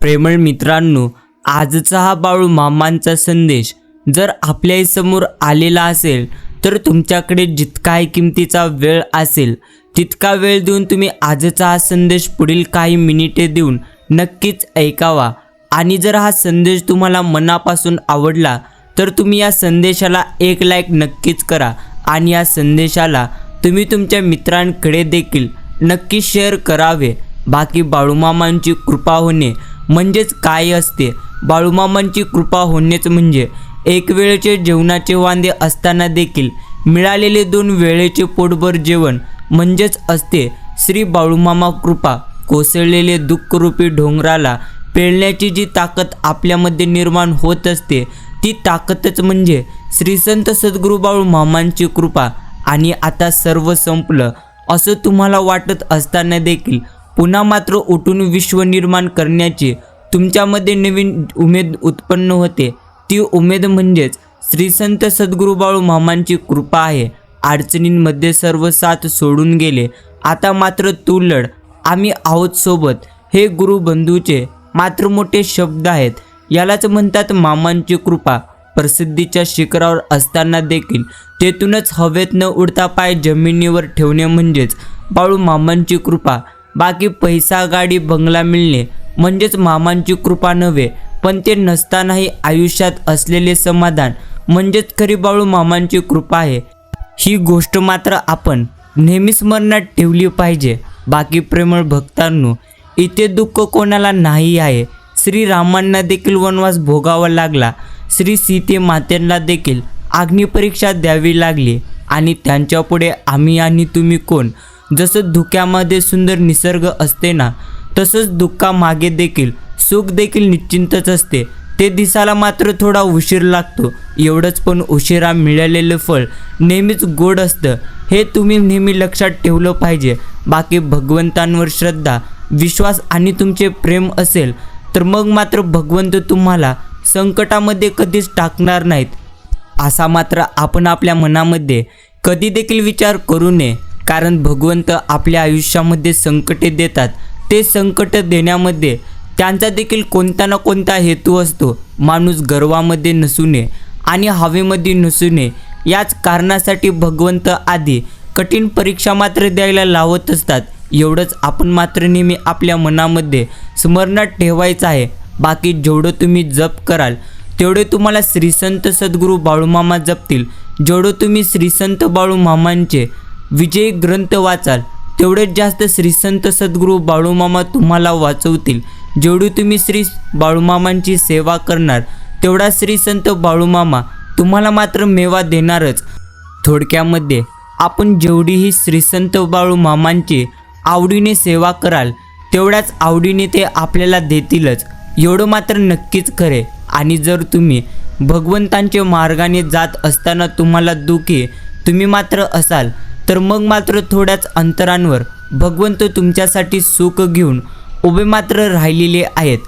प्रेमळ मित्रांनो, आजचा हा बाळू मामांचा संदेश जर आपल्याही समोर आलेला असेल तर तुमच्याकडे जितकाही किमतीचा वेळ असेल तितका वेळ देऊन तुम्ही आजचा हा संदेश पुढील काही मिनिटे देऊन नक्कीच ऐकावा। आणि जर हा संदेश तुम्हाला मनापासून आवडला तर तुम्ही या संदेशाला एक लाईक नक्कीच करा आणि या संदेशाला तुम्ही तुमच्या मित्रांकडे देखील नक्की शेअर करावे। बाकी बाळूमामांची कृपा होणे म्हणजेच काय असते? बाळूमामांची कृपा होणेच म्हणजे एक वेळेचे जेवणाचे वांदे असताना देखील मिळालेले 2 वेळेचे पोटभर जेवण म्हणजेच असते श्री बाळूमामा कृपा। कोसळलेले दुःखरूपी डोंगराला पेलण्याची जी ताकद आपल्यामध्ये निर्माण होत असते ती ताकदच म्हणजे श्री संत सद्गुरू बाळूमामांची कृपा। आणि आता सर्व संपलं असं तुम्हाला वाटत असताना देखील पुन्हा मात्र उठून विश्व निर्माण करण्याची तुमच्यामध्ये नवीन उमेद उत्पन्न होते। ती उमेद म्हणजेच श्री संत सद्गुरू बाळूमामांची कृपा आहे। अडचणींमध्ये सर्व साथ सोडून गेले, आता मात्र तू लढ, आम्ही आहोत सोबत, हे गुरुबंधूचे मात्र मोठे शब्द आहेत। यालाच म्हणतात मामांची कृपा। प्रसिद्धीच्या शिखरावर असताना देखील तेथूनच हवेत न उडता पाय जमिनीवर ठेवणे म्हणजेच बाळूमामांची कृपा। बाकी पैसा गाडी बंगला मिळणे म्हणजेच मामांची कृपा नव्हे, पण ते नसतानाही आयुष्यात असलेले समाधान म्हणजेच खरी बाळूमामांची कृपा आहे। ही गोष्ट मात्र आपण नेहमी स्मरणात ठेवली पाहिजे। बाकी प्रेमळ भक्तांनो, इथे दुःख कोणाला नाही आहे। श्रीरामांना देखील वनवास भोगावा लागला, श्री सीते मातेंना देखील अग्निपरीक्षा द्यावी लागली आणि त्यांच्यापुढे आम्ही आणि तुम्ही कोण? जसं धुक्यामध्ये सुंदर निसर्ग असते ना, तसंच दुःखामागे देखील सुख देखील निश्चिंतच असते। ते दिसायला मात्र थोडा उशीर लागतो एवढंच, पण उशिरा मिळालेलं फळ नेहमीच गोड असतं, हे तुम्ही नेहमी लक्षात ठेवलं पाहिजे। बाकी भगवंतांवर श्रद्धा, विश्वास आणि तुमचे प्रेम असेल तर मग मात्र भगवंत तुम्हाला संकटामध्ये कधीच टाकणार नाहीत, असा मात्र आपण आपल्या मनामध्ये कधी देखील विचार करू नये। कारण भगवंत आपल्या आयुष्यामध्ये संकटे देतात, ते संकट देण्यामध्ये त्यांचा देखील कोणता ना कोणता हेतू असतो। माणूस गर्वामध्ये नसू नये आणि हवेमध्ये नसू नये, याच कारणासाठी भगवंत आधी कठीण परीक्षा मात्र द्यायला लावत असतात। एवढंच आपण मात्र नेहमी आपल्या मनामध्ये स्मरणात ठेवायचं आहे। बाकी जेवढं तुम्ही जप कराल तेवढे तुम्हाला श्रीसंत सद्गुरू बाळूमामा जपतील। जेवढं तुम्ही श्रीसंत बाळूमामांचे विजयी ग्रंथ वाचाल तेवढेच जास्त श्रीसंत सद्गुरू बाळूमामा तुम्हाला वाचवतील। जेवढी तुम्ही श्री बाळूमामांची सेवा करणार तेवढा श्रीसंत बाळूमामा तुम्हाला मात्र मेवा देणारच। थोडक्यामध्ये आपण जेवढीही श्रीसंत बाळूमामांची आवडीने सेवा कराल तेवढ्याच आवडीने ते आपल्याला देतीलच, एवढं मात्र नक्कीच खरे। आणि जर तुम्ही भगवंतांच्या मार्गाने जात असताना तुम्हाला दुःखी तुम्ही मात्र असाल तर मग मात्र थोड्याच अंतरांवर भगवंत तुमच्यासाठी सुख घेऊन उभे मात्र राहिलेले आहेत।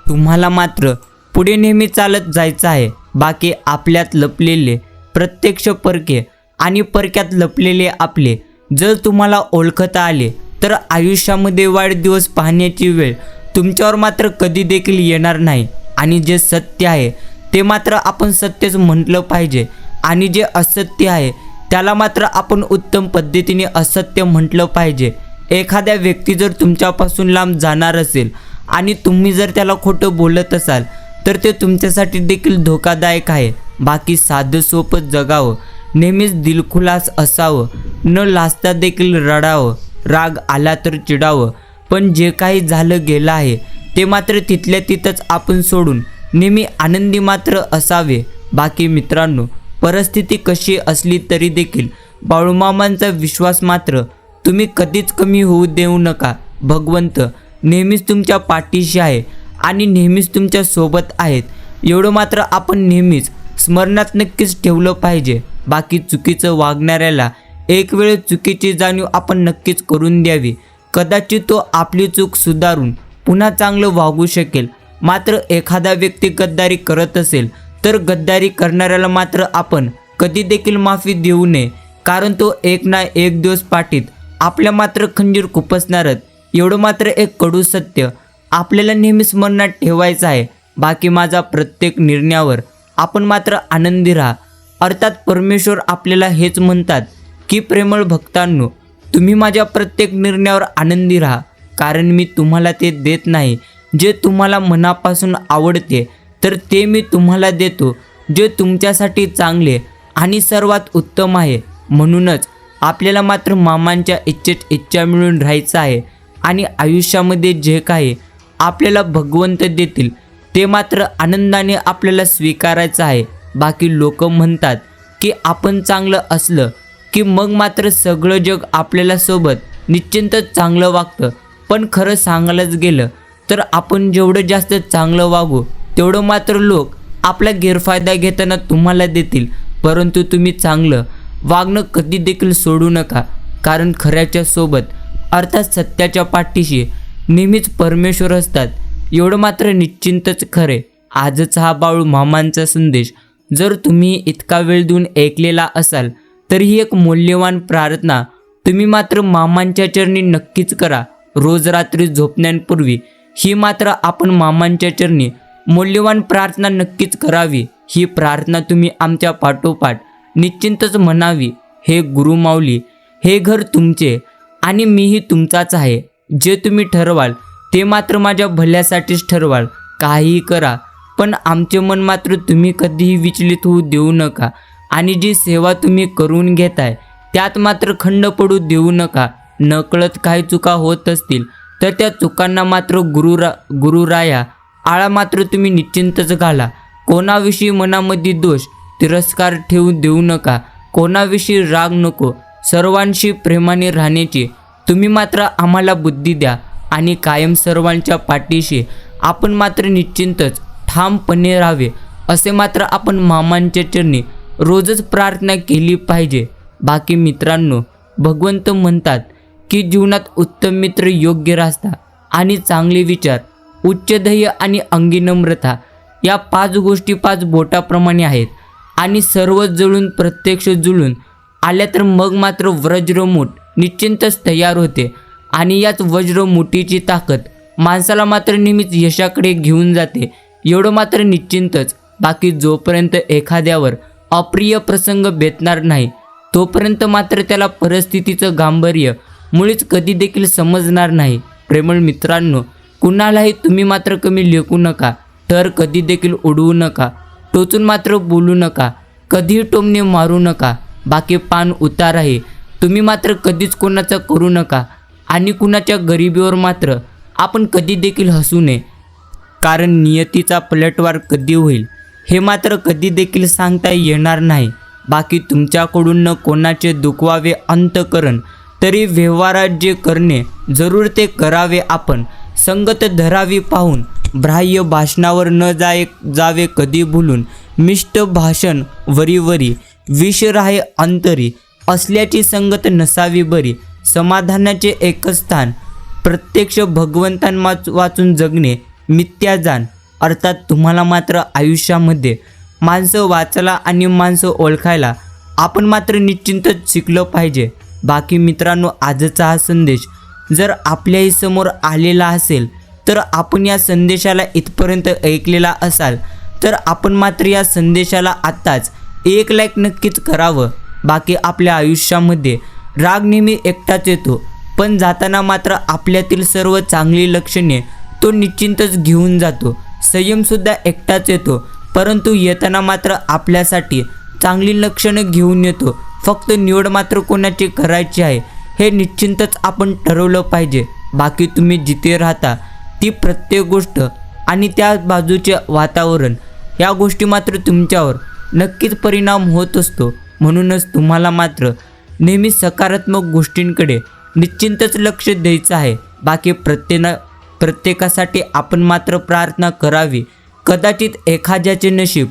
तुम्हाला मात्र पुढे नेहमी चालत जायचं आहे। बाकी आपल्यात लपलेले प्रत्यक्ष परके आणि परक्यात लपलेले आपले जर तुम्हाला ओळखता आले तर आयुष्यामध्ये वाढदिवस पाहण्याची वेळ तुमच्यावर मात्र कधी देखील येणार नाही। आणि जे सत्य आहे ते मात्र आपण सत्यच म्हटलं पाहिजे आणि जे असत्य आहे त्याला मात्र आपण उत्तम पद्धतीने असत्य म्हटलं पाहिजे। एखाद्या व्यक्ती जर तुमच्यापासून लांब जाणार असेल आणि तुम्ही जर त्याला खोटं बोलत असाल तर ते तुमच्यासाठी देखील धोकादायक आहे। बाकी साधं सोपं जगावं, नेहमीच दिलखुलास असावं, न लाजता देखील रडावं, राग आला तर चिडावं, पण जे काही झालं गेलं आहे ते मात्र तिथल्या तिथंच आपण सोडून नेहमी आनंदी मात्र असावे। बाकी मित्रांनो, परिस्थिती कशी असली तरी देखील बाळूमामांचा विश्वास मात्र तुम्ही कधीच कमी होऊ देऊ नका। भगवंत नेहमीच तुमच्या पाठीशी आहे आणि नेहमीच तुमच्या सोबत आहेत, एवढं मात्र आपण नेहमीच स्मरणात नक्कीच ठेवलं पाहिजे। बाकी चुकीचं वागणाऱ्याला एक वेळ चुकीची जाणीव आपण नक्कीच करून द्यावी, कदाचित तो आपली चूक सुधारून पुन्हा चांगलं वागू शकेल। मात्र एखादा व्यक्ती गद्दारी करत असेल तर गद्दारी करणाऱ्याला मात्र आपण कधी देखील माफी देऊ नये, कारण तो एक ना एक दिवस पाठीत आपल्या मात्र खंजीर खुपसणारच, एवढं मात्र एक कडू सत्य आपल्याला नेहमीच मनात ठेवायचं आहे. बाकी माझा प्रत्येक निर्णयावर आपण मात्र आनंदी राहा. अर्थात परमेश्वर आपल्याला हेच म्हणतात की प्रेमळ भक्तांनो, तुम्ही माझ्या प्रत्येक निर्णयावर आनंदी राहा, कारण मी तुम्हाला ते देत नाही जे तुम्हाला मनापासून आवडते, तर ते मी तुम्हाला देतो जे तुमच्यासाठी चांगले आणि सर्वात उत्तम आहे. म्हणूनच आपल्याला मात्र मामांच्या इच्छेत इच्छा मिळून राहायचं आहे आणि आयुष्यामध्ये जे काही आपल्याला भगवंत देतील ते मात्र आनंदाने आपल्याला स्वीकारायचं आहे. बाकी लोक म्हणतात की आपण चांगलं असलं की मग मात्र सगळं जग आपल्याला सोबत निश्चिंतच चांगलं वागतं. पण खरं सांगायलाच गेलं तर आपण जेवढं जास्त चांगलं वागू तेवढं मात्र लोक आपला गैरफायदा घेताना तुम्हाला देतील. परंतु तुम्ही चांगलं वागणं कधी देखील सोडू नका, कारण खऱ्याच्या सोबत अर्थात सत्याच्या पाठीशी नेहमीच परमेश्वर असतात. एवढं मात्र निश्चिंतच खरे. आजचा हा बाळू मामांचा संदेश जर तुम्ही इतका वेळ देऊन ऐकलेला असाल तर ही एक मौल्यवान प्रार्थना तुम्ही मात्र मामांच्या चरणी नक्कीच करा. रोज रात्री झोपण्यापूर्वी ही मात्र आपण मामांच्या चरणी मौल्यवान प्रार्थना नक्कीच करावी. ही प्रार्थना तुम्ही आमच्या पाठोपाठ निश्चिंतच म्हणावी. हे गुरुमाऊली, हे घर तुमचे आणि मीही तुमचाच आहे. जे तुम्ही ठरवाल ते मात्र माझ्या भल्यासाठीच ठरवाल. काहीही करा, पण आमचे मन मात्र तुम्ही कधीही विचलित होऊ देऊ नका आणि जी सेवा तुम्ही करून घेताय त्यात मात्र खंड पडू देऊ नका. नकळत काही चुका होत असतील तर त्या चुकांना मात्र गुरुराया आळा मात्र तुम्ही निश्चिंतच घाला. कोणाविषयी मनामध्ये दोष तिरस्कार ठेवू देऊ नका, कोणाविषयी राग नको. सर्वांशी प्रेमाने राहण्याची तुम्ही मात्र आम्हाला बुद्धी द्या आणि कायम सर्वांच्या पाठीशी आपण मात्र निश्चिंतच ठामपणे राहावे, असे मात्र आपण मामांच्या चरणी रोजच प्रार्थना केली पाहिजे. बाकी मित्रांनो, भगवंत म्हणतात की जीवनात उत्तम मित्र योग्य रास्ता आणि चांगले विचार, उच्च ध्येय आणि अंगी नम्रता या 5 गोष्टी 5 बोटाप्रमाणे आहेत आणि सर्व जुळून प्रत्यक्ष जुळून आल्या तर मग मात्र वज्रमूठ निश्चिंतच तयार होते आणि याच वज्रमुठीची ताकद माणसाला मात्र नेहमीच यशाकडे घेऊन जाते. एवढं मात्र निश्चिंतच. बाकी जोपर्यंत एखाद्यावर अप्रिय प्रसंग बेतणार नाही तोपर्यंत मात्र त्याला परिस्थितीचं गांभीर्य मुळीच कधी देखील समजणार नाही. प्रेमळ मित्रांनो, कुणालाही तुम्ही मात्र कमी लेखू नका, तर कधी देखील उडवू नका, टोचून मात्र बोलू नका, कधीही टोमणे मारू नका. बाकी पान उतार आहे तुम्ही मात्र कधीच कोणाचं करू नका आणि कुणाच्या गरिबीवर मात्र आपण कधी देखील हसू नये, कारण नियतीचा पलटवार कधी होईल हे मात्र कधी देखील सांगता येणार नाही. बाकी तुमच्याकडून न कोणाचे दुखवावे अंतकरण, तरी व्यवहारात जे करणे जरूर ते करावे आपण. संगत धरावी पाहून, बाह्य भाषणावर न जावे कधी भुलून. मिष्ट भाषण वरी विष राहे अंतरी, असल्याची संगत नसावी बरी. समाधानाचे एकच स्थान, प्रत्यक्ष भगवंतांना वाचून जगणे मिथ्या जाण. अर्थात तुम्हाला मात्र आयुष्यामध्ये माणसं वाचायला आणि माणसं ओळखायला आपण मात्र निश्चिंतच शिकलं पाहिजे. बाकी मित्रांनो, आजचा हा संदेश जर आपल्याही समोर आलेला असेल तर आपण या संदेशाला इथपर्यंत ऐकलेला असाल तर आपण मात्र या संदेशाला आत्ताच 1 लाईक नक्कीच करावं. बाकी आपल्या आयुष्यामध्ये राग नेहमी एकटाच येतो, पण जाताना मात्र आपल्यातील सर्व चांगली लक्षणे तो निश्चिंतच घेऊन जातो. संयमसुद्धा एकटाच येतो, परंतु येताना मात्र आपल्यासाठी चांगली लक्षणं घेऊन येतो. फक्त निवड मात्र कोणाची करायची आहे हे निश्चिंतच आपण ठरवलं पाहिजे. बाकी तुम्ही जिथे राहता ती प्रत्येक गोष्ट आणि त्या बाजूचे वातावरण या गोष्टी मात्र तुमच्यावर नक्कीच परिणाम होत असतो. म्हणूनच तुम्हाला मात्र नेहमी सकारात्मक गोष्टींकडे निश्चिंतच लक्ष द्यायचं आहे. बाकी प्रत्येकासाठी आपण मात्र प्रार्थना करावी. कदाचित एखाद्याचे नशीब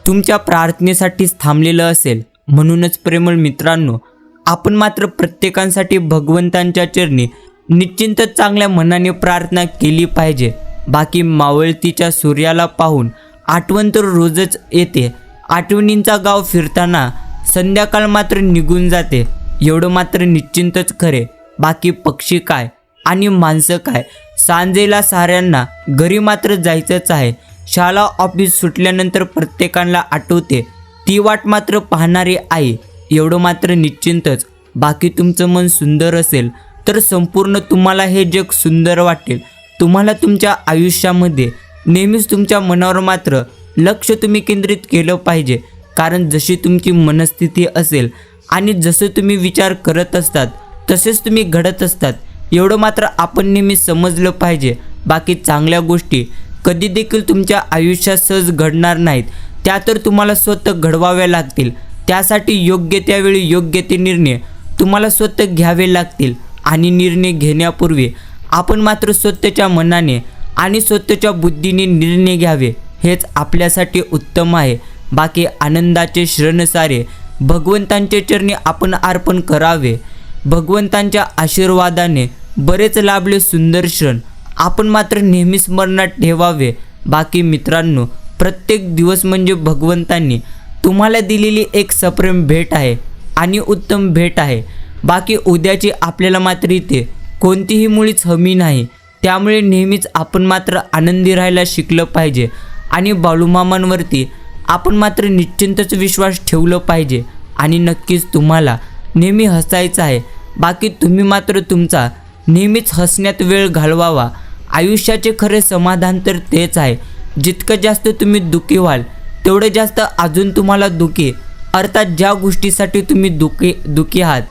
तुमच्या प्रार्थनेसाठीच थांबलेलं असेल. म्हणूनच प्रेमळ मित्रांनो, आपण मात्र प्रत्येकासाठी भगवंतांच्या चरणी निश्चिंत चांगल्या मनाने प्रार्थना केली पाहिजे. बाकी मावळतीच्या सूर्याला पाहून आठवण तर रोजच येते, आठवणींचा गाव फिरताना संध्याकाळ मात्र निघून जाते. एवढं मात्र निश्चिंतच खरे. बाकी पक्षी काय आणि माणसं काय सांजेला साऱ्यांना घरी मात्र जायचंच आहे. शाळा ऑफिस सुटल्यानंतर प्रत्येकाला आठवते ती वाट मात्र पाहणारी आई. एवढं मात्र निश्चिंतच. बाकी तुमचं मन सुंदर असेल तर संपूर्ण तुम्हाला हे जग सुंदर वाटेल. तुम्हाला तुमच्या आयुष्यामध्ये नेहमीच तुमच्या मनावर मात्र लक्ष तुम्ही केंद्रित केलं पाहिजे. कारण जशी तुमची मनस्थिती असेल आणि जसं तुम्ही विचार करत असतात तसेच तुम्ही घडत असतात. एवढं मात्र आपण नेहमी समजलं पाहिजे. बाकी चांगल्या गोष्टी कधी देखील तुमच्या आयुष्यात सहज घडणार नाहीत. त्या तर तुम्हाला स्वतः घडवाव्या लागतील. त्यासाठी योग्य त्यावेळी योग्य ते निर्णय तुम्हाला स्वतः घ्यावे लागतील. आणि निर्णय घेण्यापूर्वी आपण मात्र स्वतःच्या मनाने आणि स्वतःच्या बुद्धीने निर्णय घ्यावे. हेच आपल्यासाठी उत्तम आहे. बाकी आनंदाचे क्षण सारे भगवंतांच्या चरणी आपण अर्पण करावे. भगवंतांच्या आशीर्वादाने बरेच लाभले सुंदर क्षण आपण मात्र नेहमी स्मरणात ठेवावे. बाकी मित्रांनो, प्रत्येक दिवस म्हणजे भगवंतांनी तुम्हाला दिलेली एक सप्रेम भेट आहे आणि उत्तम भेट आहे. बाकी उद्याची आपल्याला मात्र इथे कोणतीही मुळीच हमी नाही. त्यामुळे नेहमीच आपण मात्र आनंदी राहायला शिकलं पाहिजे. आणि बाळूमामांवरती आपण मात्र निश्चिंतच विश्वास ठेवलं पाहिजे. आणि नक्कीच तुम्हाला नेहमी हसायचं आहे. बाकी तुम्ही मात्र तुमचा नेहमीच हसण्यात वेळ घालवावा. आयुष्याचे खरे समाधान तर तेच आहे. जितकं जास्त तुम्ही दुःखी व्हाल तेवढं जास्त अजून तुम्हाला दुःखी, अर्थात ज्या गोष्टीसाठी तुम्ही दुःखी आहात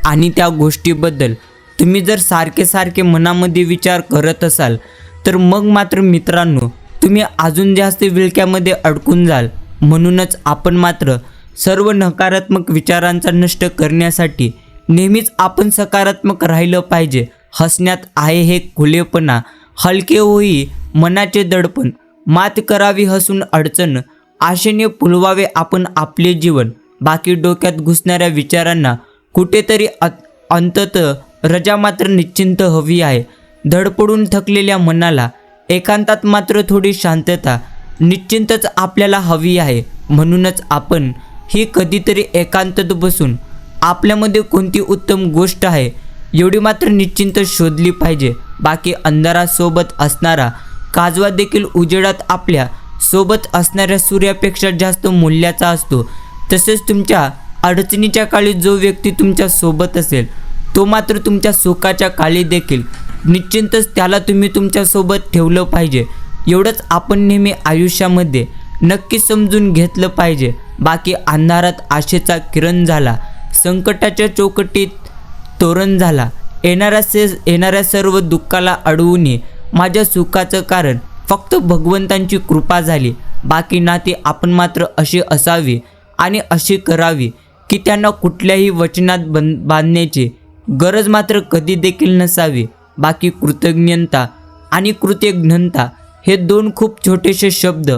आणि त्या गोष्टीबद्दल तुम्ही जर सारखे मनामध्ये विचार करत असाल तर मग मात्र मित्रांनो तुम्ही अजून जास्त विळख्यामध्ये अडकून जाल. म्हणूनच आपण मात्र सर्व नकारात्मक विचारांचा नष्ट करण्यासाठी नेहमीच आपण सकारात्मक राहिलं पाहिजे. हसण्यात आहे हे खुलेपणा, हलके होई मनाचे दडपण, मात करावी हसून अडचण, आशेने फुलवावे आपण आपले जीवन. बाकी डोक्यात घुसणाऱ्या विचारांना कुठेतरी अंततः रजा मात्र निश्चिंत हवी आहे. धडपडून थकलेल्या मनाला एकांतात मात्र थोडी शांतता निश्चिंतच आपल्याला हवी आहे. म्हणूनच आपण ही कधीतरी एकांतात बसून आपल्यामध्ये कोणती उत्तम गोष्ट आहे एवढी मात्र निश्चिंत शोधली पाहिजे. बाकी अंधारासोबत असणारा काजवा देखील उजेडात आपल्या सोबत असणाऱ्या सूर्यापेक्षा जास्त मूल्याचा असतो. तसेच तुमच्या अडचणीच्या काळी जो व्यक्ती तुमच्या सोबत असेल तो मात्र तुमच्या सुखाच्या काळी देखील निश्चिंतच त्याला तुम्ही तुमच्यासोबत ठेवलं पाहिजे. एवढंच आपण नेहमी आयुष्यामध्ये नक्की समजून घेतलं पाहिजे. बाकी अंधारात आशेचा किरण झाला, संकटाच्या चौकटीत तोरण झाला, येणाऱ्या सर्व दुःखाला अडवून माझ्या सुखाचं कारण फक्त भगवंतांची कृपा झाली. बाकी नाती आपण मात्र अशी असावी आणि अशी करावी की त्यांना कुठल्याही वचनात बांधण्याची गरज मात्र कधी देखील नसावी. बाकी कृतज्ञता आणि कृतज्ञता हे दोन खूप छोटेसे शब्द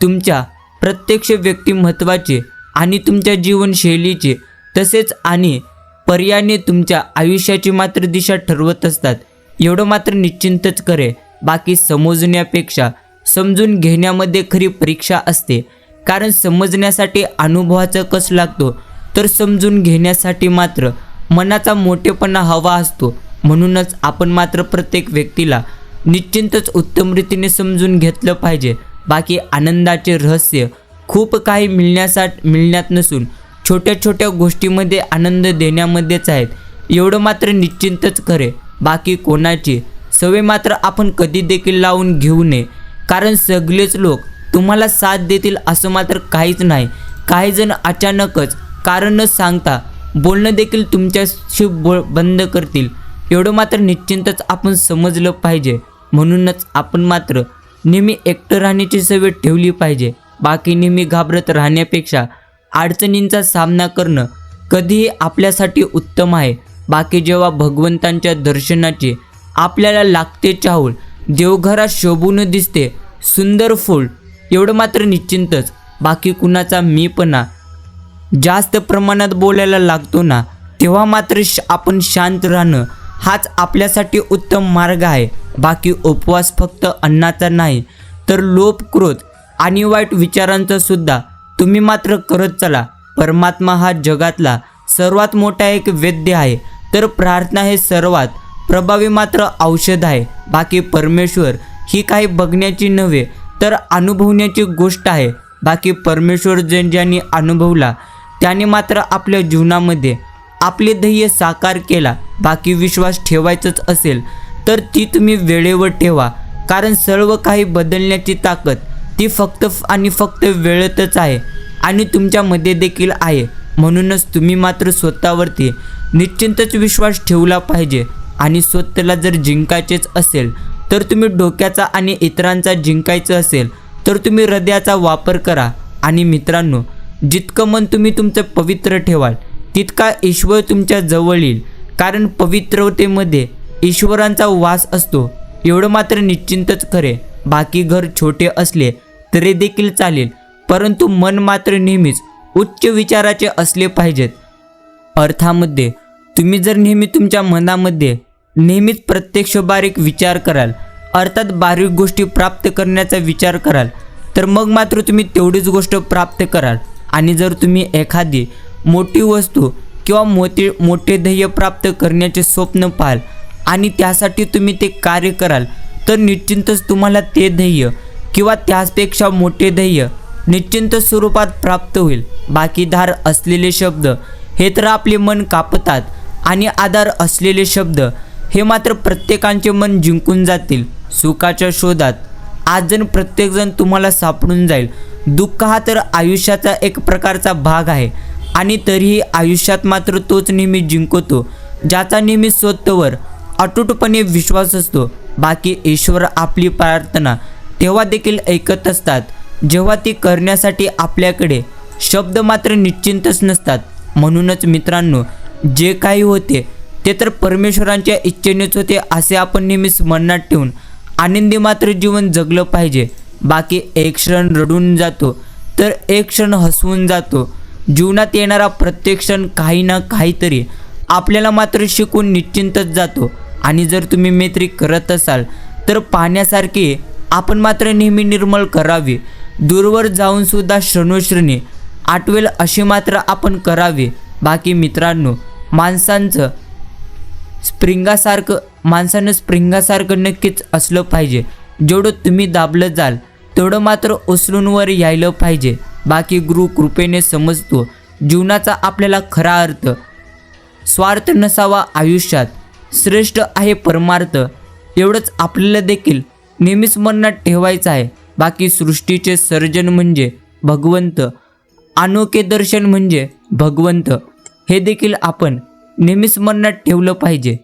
तुमच्या प्रत्यक्ष व्यक्तिमत्वाचे आणि तुमच्या जीवनशैलीचे तसेच आणि पर्यायाने तुमच्या आयुष्याची मात्र दिशा ठरवत असतात. एवढं मात्र निश्चिंतच करे. बाकी समजण्यापेक्षा समजून घेण्यामध्ये खरी परीक्षा असते. कारण समजण्यासाठी अनुभवाचा कस लागतो तर समजून घेण्यासाठी मात्र मनाचा मोठेपणा हवा असतो. म्हणूनच आपण मात्र प्रत्येक व्यक्तीला निश्चिंतच उत्तम रीतीने समजून घेतलं पाहिजे. बाकी आनंदाचे रहस्य खूप काही मिळण्यात नसून छोट्या छोट्या गोष्टीमध्ये आनंद देण्यामध्येच आहेत. एवढं मात्र निश्चिंतच करे. बाकी कोणाची सवय मात्र आपण कधी देखील लावून घेऊ नये. कारण सगळेच लोक तुम्हाला साथ देतील असं मात्र काहीच नाही. काही जण अचानकच कारण न सांगता बोलणं देखील तुमच्याशी बंद करतील. एवढं मात्र निश्चिंतच आपण समजलं पाहिजे. म्हणूनच आपण मात्र नेहमी एकटं राहण्याची सवय ठेवली पाहिजे. बाकी नेहमी घाबरत राहण्यापेक्षा अडचणींचा सामना करणं कधीही आपल्यासाठी उत्तम आहे. बाकी जेव्हा भगवंतांच्या दर्शनाची आपल्याला लागते चाहूल, देवघरात शोभून दिसते सुंदर फूल, एवढं मात्र निश्चिंतच. बाकी कुणाचा मीपणा जास्त प्रमाणात बोलायला लागतो ना तेव्हा मात्र आपण शांत राहणं हाच आपल्यासाठी उत्तम मार्ग आहे. बाकी उपवास फक्त अन्नाचा नाही तर लोभ, क्रोध आणि वाईट विचारांचा सुद्धा तुम्ही मात्र करत चला. परमात्मा हा जगातला सर्वात मोठा एक वैद्य आहे तर प्रार्थना हे सर्वात प्रभावी मात्र औषध आहे. बाकी परमेश्वर ही काही बघण्याची नव्हे तर अनुभवण्याची गोष्ट आहे. बाकी परमेश्वर ज्यांनी अनुभवला त्याने मात्र आपल्या जीवनामध्ये आपले ध्येय साकार केला. बाकी विश्वास ठेवायचंच असेल तर ती तुम्ही वेळेवर ठेवा, कारण सर्व काही बदलण्याची ताकद ती फक्त आणि फक्त वेळेतच आहे आणि तुमच्यामध्ये देखील आहे. म्हणूनच तुम्ही मात्र स्वतःवरती निश्चितच विश्वास ठेवला पाहिजे. आणि स्वतःला जर जिंकायचेच असेल तर तुम्ही डोक्याचा आणि इतरांचा जिंकायचं असेल तर तुम्ही हृदयाचा वापर करा. आणि मित्रांनो, जितकं मन तुम्ही तुमचं पवित्र ठेवाल तितका ईश्वर तुमच्या जवळ येईल, कारण पवित्रतेमध्ये ईश्वरांचा वास असतो. एवढं मात्र निश्चिंतच खरे. बाकी घर छोटे असले तरी देखील चालेल, परंतु मन मात्र नेहमीच उच्च विचाराचे असले पाहिजेत. अर्थामध्ये तुम्ही जर नेहमी तुमच्या मनामध्ये नेहमीच प्रत्यक्ष बारीक विचार कराल, अर्थात बारीक गोष्टी प्राप्त करण्याचा विचार कराल, तर मग मात्र तुम्ही तेवढीच गोष्ट प्राप्त कराल. आणि जर तुम्ही एखादी मोठी वस्तू किंवा मोठे ध्येय प्राप्त करण्याचे स्वप्न पाहाल आणि त्यासाठी तुम्ही ते कार्य कराल, तर निश्चितच तुम्हाला ते ध्येय किंवा त्यापेक्षा मोठे ध्येय निश्चित स्वरूपात प्राप्त होईल. बाकी धार असलेले शब्द हे तर आपले मन कापतात आणि आधार असलेले शब्द हे मात्र प्रत्येकाचे मन जिंकून जातील. सुखाच्या शोधात आजजण प्रत्येकजण तुम्हाला सापडून जाईल. दुःख हा तर आयुष्याचा एक प्रकारचा भाग आहे आणि तरीही आयुष्यात मात्र तोच नेहमी जिंकतो ज्याचा नेहमी स्वतःवर अटूटपणे विश्वास असतो. बाकी ईश्वर आपली प्रार्थना तेव्हा देखील ऐकत असतात जेव्हा ती करण्यासाठी आपल्याकडे शब्द मात्र निश्चितच नसतात. म्हणूनच मित्रांनो, जे काही होते ते तर परमेश्वरांच्या इच्छेनेच होते असे आपण नेहमी स्मरणात ठेवून आनंदी मात्र जीवन जगलं पाहिजे. बाकी एक क्षण रडून जातो तर एक क्षण हसवून जातो. जीवनात येणारा प्रत्येक क्षण काही ना काहीतरी आपल्याला मात्र शिकून निश्चिंतच जातो. आणि जर तुम्ही मैत्री करत असाल तर पाण्यासारखे आपण मात्र नेहमी निर्मळ करावे. दूरवर जाऊन सुद्धा क्षणोक्षणी आठवेल असे मात्र आपण करावे. बाकी मित्रांनो, माणसानं स्प्रिंगासारखं नक्कीच असलं पाहिजे. जेवढं तुम्ही दाबलं जाल तेवढं मात्र उचलून वर यायला पाहिजे. बाकी गुरु कृपेने समजतो जीवनाचा आपल्याला खरा अर्थ. स्वार्थ नसावा आयुष्यात, श्रेष्ठ आहे परमार्थ. एवढंच आपल्याला देखील नेहमी स्मरणात ठेवायचं आहे. बाकी सृष्टीचे सर्जन म्हणजे भगवंत, अनोखे दर्शन म्हणजे भगवंत, हे देखील आपण नेहमी स्मरणात ठेवलं पाहिजे.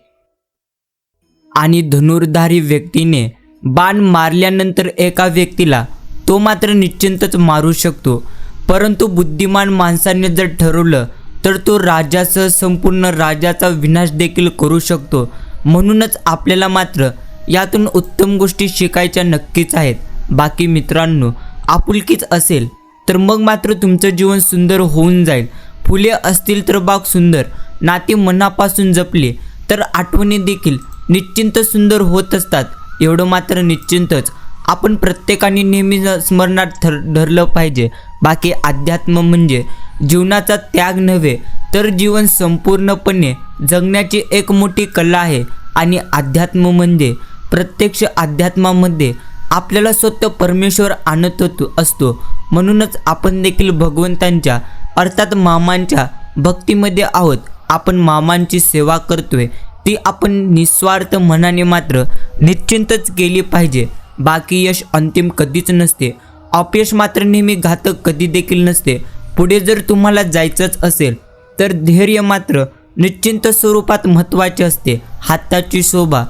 आणि धनुर्धारी व्यक्तीने बाण मारल्यानंतर एका व्यक्तीला तो मात्र निश्चितच मारू शकतो, परंतु बुद्धिमान माणसाने जर ठरवलं तर तो राजासह संपूर्ण राजाचा विनाश देखील करू शकतो. म्हणूनच आपल्याला मात्र यातून उत्तम गोष्टी शिकायच्या नक्कीच आहेत. बाकी मित्रांनो, आपुलकीच असेल तर मग मात्र तुमचं जीवन सुंदर होऊन जाईल. फुले असतील तर बाग सुंदर, नाती मनापासून जपले तर आठवणी देखील निश्चिंत सुंदर होत असतात. एवढं मात्र निश्चिंतच आपण प्रत्येकाने नेहमी स्मरणात धरलं पाहिजे. बाकी अध्यात्म म्हणजे जीवनाचा त्याग नव्हे तर जीवन संपूर्णपणे जगण्याची एक मोठी कला आहे. आणि अध्यात्म म्हणजे प्रत्यक्ष अध्यात्मामध्ये आपल्याला स्वतः परमेश्वर आणत असतो. म्हणूनच आपण देखील भगवंतांच्या अर्थात मामांच्या भक्तीमध्ये आहोत. आपण मामांची सेवा करतोय ती आपण निस्वार्थ मनाने मात्र निश्चिंतच केली पाहिजे. बाकी यश अंतिम कधीच नसते, अपयश मात्र नेहमी घातक कधी देखील नसते. पुढे जर तुम्हाला जायचंच असेल तर धैर्य मात्र निश्चिंत स्वरूपात महत्त्वाचे असते. हाताची शोभा,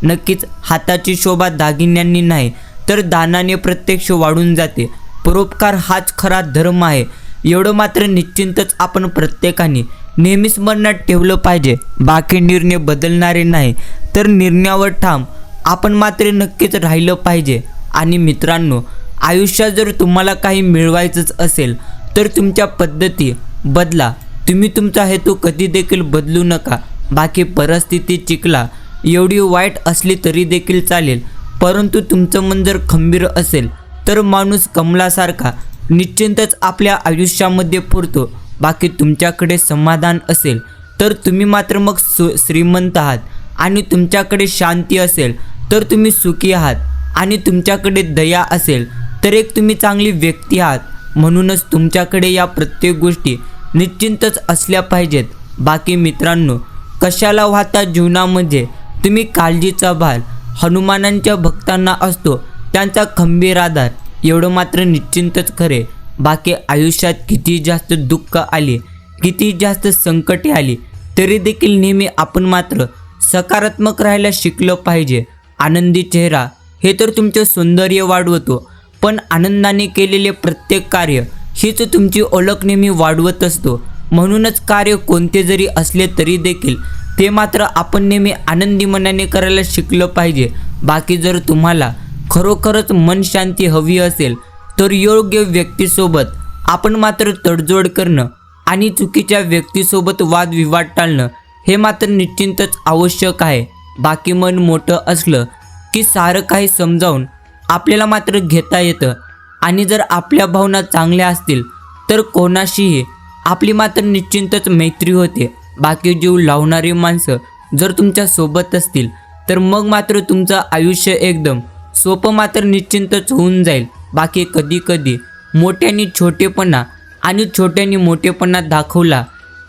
नक्कीच हाताची शोभा दागिन्यांनी नाही तर दानाने प्रत्यक्ष वाढून जाते. परोपकार हाच खरा धर्म आहे. एवढं मात्र निश्चिंतच आपण प्रत्येकाने नेहमी स्मरणात ठेवलं पाहिजे. बाकी निर्णय बदलणारे नाही तर निर्णयावर ठाम आपण मात्र नक्कीच राहिलं पाहिजे. आणि मित्रांनो, आयुष्यात जर तुम्हाला काही मिळवायचंच असेल तर तुमच्या पद्धती बदला. तुम्ही तुमचा हेतू कधी देखील बदलू नका. बाकी परिस्थिती चिखला एवढी वाईट असली तरी देखील चालेल, परंतु तुमचं मन जर खंबीर असेल तर माणूस कमलासारखा निश्चिंतच आपल्या आयुष्यामध्ये पुरतो. बाकी तुमच्याकडे समाधान असेल तर तुम्ही मात्र मग श्रीमंत आहात आणि तुमच्याकडे शांती असेल तर तुम्ही सुखी आहात, आणि तुमच्याकडे दया असेल तर एक तुम्ही चांगली व्यक्ती आहात. म्हणूनच तुमच्याकडे या प्रत्येक गोष्टी निश्चिंतच असल्या पाहिजेत. बाकी मित्रांनो, कशाला वाहता जीवनामध्ये तुम्ही काळजीचा भार हनुमानांच्या भक्तांना असतो त्यांचा खंबीर आधार, एवढं मात्र निश्चिंतच खरे. बाकी आयुष्यात किती जास्त दुःख आले, किती जास्त संकटे आली तरी देखील नेहमी आपण मात्र सकारात्मक राहायला शिकलं पाहिजे. आनंदी चेहरा हे तर तुमचे सौंदर्य वाढवतो, पण आनंदाने केलेले प्रत्येक कार्य हीच तुमची ओळख नेहमी वाढवत असतो. म्हणूनच कार्य कोणते जरी असले तरी देखील ते मात्र आपण नेहमी आनंदी मनाने करायला शिकलं पाहिजे. बाकी जर तुम्हाला खरोखरच मन शांती हवी असेल तर योग्य व्यक्तीसोबत आपण मात्र तडजोड करणं आणि चुकीच्या व्यक्तीसोबत वादविवाद टाळणं हे मात्र निश्चितच आवश्यक आहे. बाकी मन मोठं असलं की सारं काही समजावून आपल्याला मात्र घेता येतं, आणि जर आपल्या भावना चांगल्या असतील तर कोणाशीही आपली मात्र निश्चितच मैत्री होते. बाकी जीव लावणारी माणसं जर तुमच्या सोबत असतील तर मग मात्र तुमचं आयुष्य एकदम सोपं मात्र निश्चितच होऊन जाईल. बाकी कधी कधी मोठ्यांनी छोटेपणा आणि छोट्यांनी मोठेपणा दाखवला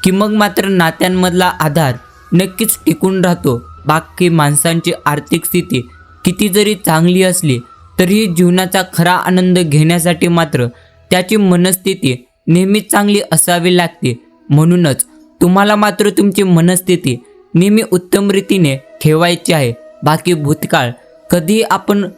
की मग मात्र नात्यांमधला आधार नक्कीच टिकून राहतो. बाकी माणसांची आर्थिक स्थिती किती जरी चांगली असली तरीही जीवनाचा खरा आनंद घेण्यासाठी मात्र त्याची मनस्थिती नेहमीच चांगली असावी लागते. म्हणूनच तुम्हाला मात्र तुमची मनस्थिती नेहमी उत्तम रीतीने ठेवायची आहे. बाकी भूतकाळ कधीही आपण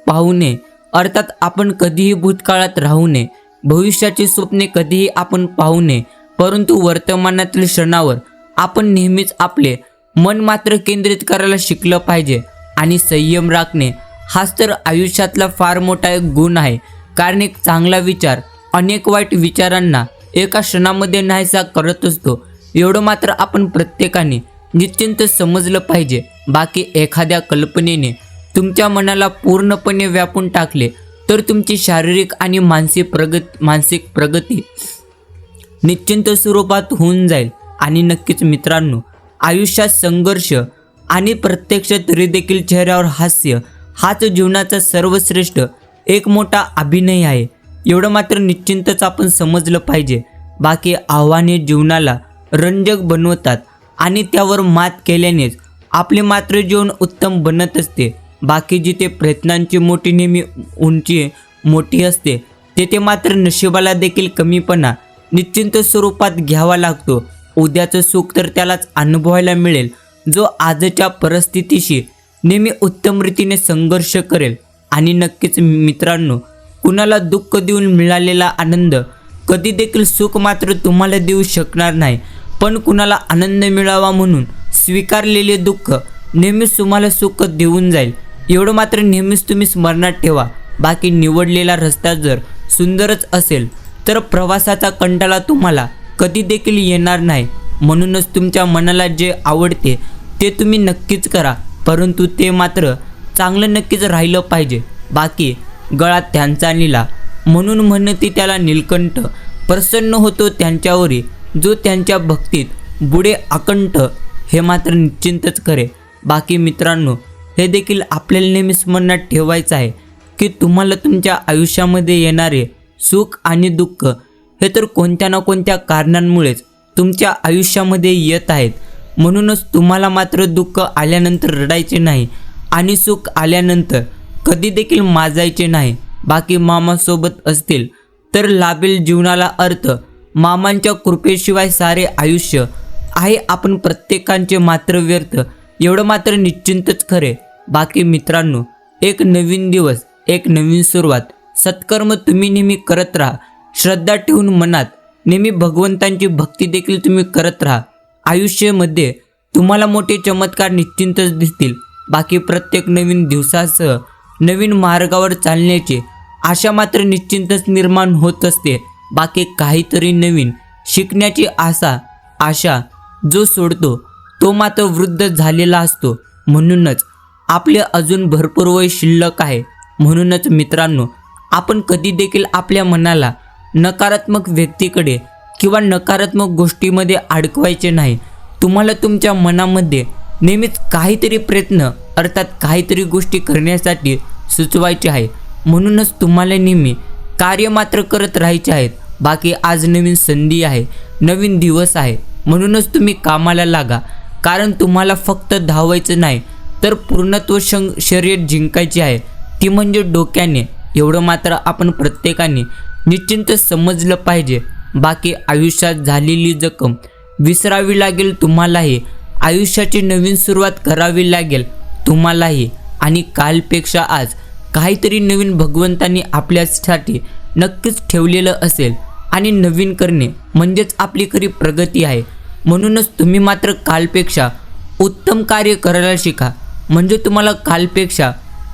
पाहू नये, अर्थात आपण कधीही भूतकाळात राहू नये. भविष्याची स्वप्ने कधीही आपण पाहू नये, परंतु वर्तमानातील क्षणावर आपण नेहमीच आपले मन मात्र केंद्रित करायला शिकलं पाहिजे. आणि संयम राखणे हाच तर आयुष्यातला फार मोठा एक गुण आहे. कारण एक चांगला विचार अनेक वाईट विचारांना एका क्षणामध्ये नाहीसा करत असतो, एवढं मात्र आपण प्रत्येकाने निश्चिंत समजलं पाहिजे. बाकी एखाद्या कल्पनेने तुमच्या मनाला पूर्णपणे व्यापून टाकले तर तुमची शारीरिक आणि मानसिक प्रगती निश्चिंत स्वरूपात होऊन जाईल. आणि नक्कीच मित्रांनो, आयुष्यात संघर्ष आणि प्रत्यक्ष तरी देखील चेहऱ्यावर हास्य हाच जीवनाचा सर्वश्रेष्ठ एक मोठा अभिनय आहे, एवढं मात्र निश्चिंतच आपण समजलं पाहिजे. बाकी आव्हाने जीवनाला रंजक बनवतात आणि त्यावर मात केल्यानेच आपले मात्र जीवन उत्तम बनत असते. बाकी जिथे प्रयत्नांची मोठी नेहमी उंची मोठी असते तेथे मात्र नशिबाला देखील कमीपणा निश्चिंत स्वरूपात घ्यावा लागतो. उद्याचं सुख तर त्यालाच अनुभवायला मिळेल जो आजच्या परिस्थितीशी नेहमी उत्तम रीतीने संघर्ष करेल. आणि नक्कीच मित्रांनो, कुणाला दुःख देऊन मिळालेला आनंद कधी देखील सुख मात्र तुम्हाला देऊ शकणार नाही, पण कुणाला आनंद मिळावा म्हणून स्वीकारलेले दुःख नेहमीच तुम्हाला सुख देऊन जाईल, एवढं मात्र नेहमीच तुम्ही स्मरणात ठेवा. बाकी निवडलेला रस्ता जर सुंदरच असेल तर प्रवासाचा कंटाळा तुम्हाला कधी देखील येणार नाही. म्हणूनच तुमच्या मनाला जे आवडते ते तुम्ही नक्कीच करा, परंतु ते मात्र चांगलं नक्कीच राहिलं पाहिजे. बाकी गळा त्यांचा निळा म्हणून म्हणती त्याला नीलकंठ, प्रसन्न होतो त्यांच्यावरी जो त्यांच्या भक्तीत बुडे अकंठ, हे मात्र निश्चिंतच खरे. बाकी मित्रांनो, हे देखील आपल्याला नेहमी स्मरणात ठेवायचं आहे की तुम्हाला तुमच्या आयुष्यामध्ये येणारे सुख आणि दुःख हे तर कोणत्या ना कोणत्या कारणांमुळेच तुमच्या आयुष्यामध्ये येत आहेत. म्हणूनच तुम्हाला मात्र दुःख आल्यानंतर रडायचे नाही आणि सुख आल्यानंतर कधी देखील माजायचे नाही. बाकी मामासोबत असतील तर लाभेल जीवनाला अर्थ, मामांच्या कृपेशिवाय सारे आयुष्य आहे आपण प्रत्येकांचे मात्र व्यर्थ, एवढं मात्र निश्चिंतच खरे. बाकी मित्रांनो, एक नवीन दिवस, एक नवीन सुरुवात, सत्कर्म तुम्ही नेहमी करत राहा. श्रद्धा ठेवून मनात नेहमी भगवंतांची भक्ती देखील तुम्ही करत राहा. आयुष्यामध्ये तुम्हाला मोठे चमत्कार निश्चिंतच दिसतील. बाकी प्रत्येक नवीन दिवसासह नवीन मार्गावर चालण्याची आशा मात्र निश्चिंतच निर्माण होत असते. बाकी काहीतरी नवीन शिकण्याची आशा जो सोडतो तो मात्र वृद्ध झालेला असतो. म्हणूनच आपले अजून भरपूर वय शिल्लक आहे. म्हणूनच मित्रांनो, आपण कधी देखील आपल्या मनाला नकारात्मक व्यक्तीकडे किंवा नकारात्मक गोष्टीमध्ये अडकवायचे नाही. तुम्हाला तुमच्या मनामध्ये नेहमीच काहीतरी प्रयत्न अर्थात काहीतरी गोष्टी करण्यासाठी सुचवायचे आहे. म्हणूनच तुम्हाला नेहमी कार्य मात्र करत राहायचे आहेत. बाकी आज नवीन संधी आहे, नवीन दिवस आहे, म्हणूनच तुम्ही कामाला लागा. कारण तुम्हाला फक्त धावायचं नाही तर पूर्णत्व शर्यत जिंकायची आहे, ती म्हणजे डोक्याने. एवढं मात्र आपण प्रत्येकाने निश्चिंत समजलं पाहिजे. बाकी आयुष्यात झालेली जखम विसरावी लागेल तुम्हालाही. आयुष्याची नवीन सुरुवात करावी लागेल तुम्हालाही. आणि कालपेक्षा आज काहीतरी नवीन भगवंतांनी आपल्यासाठी नक्कीच ठेवलेलं असेल. आणि नवीन करणे म्हणजेच आपली खरी प्रगती आहे. म्हणूनच तुम्ही मात्र कालपेक्षा उत्तम कार्य करायला शिका. म्हणजे तुम्हाला कालपेक्षा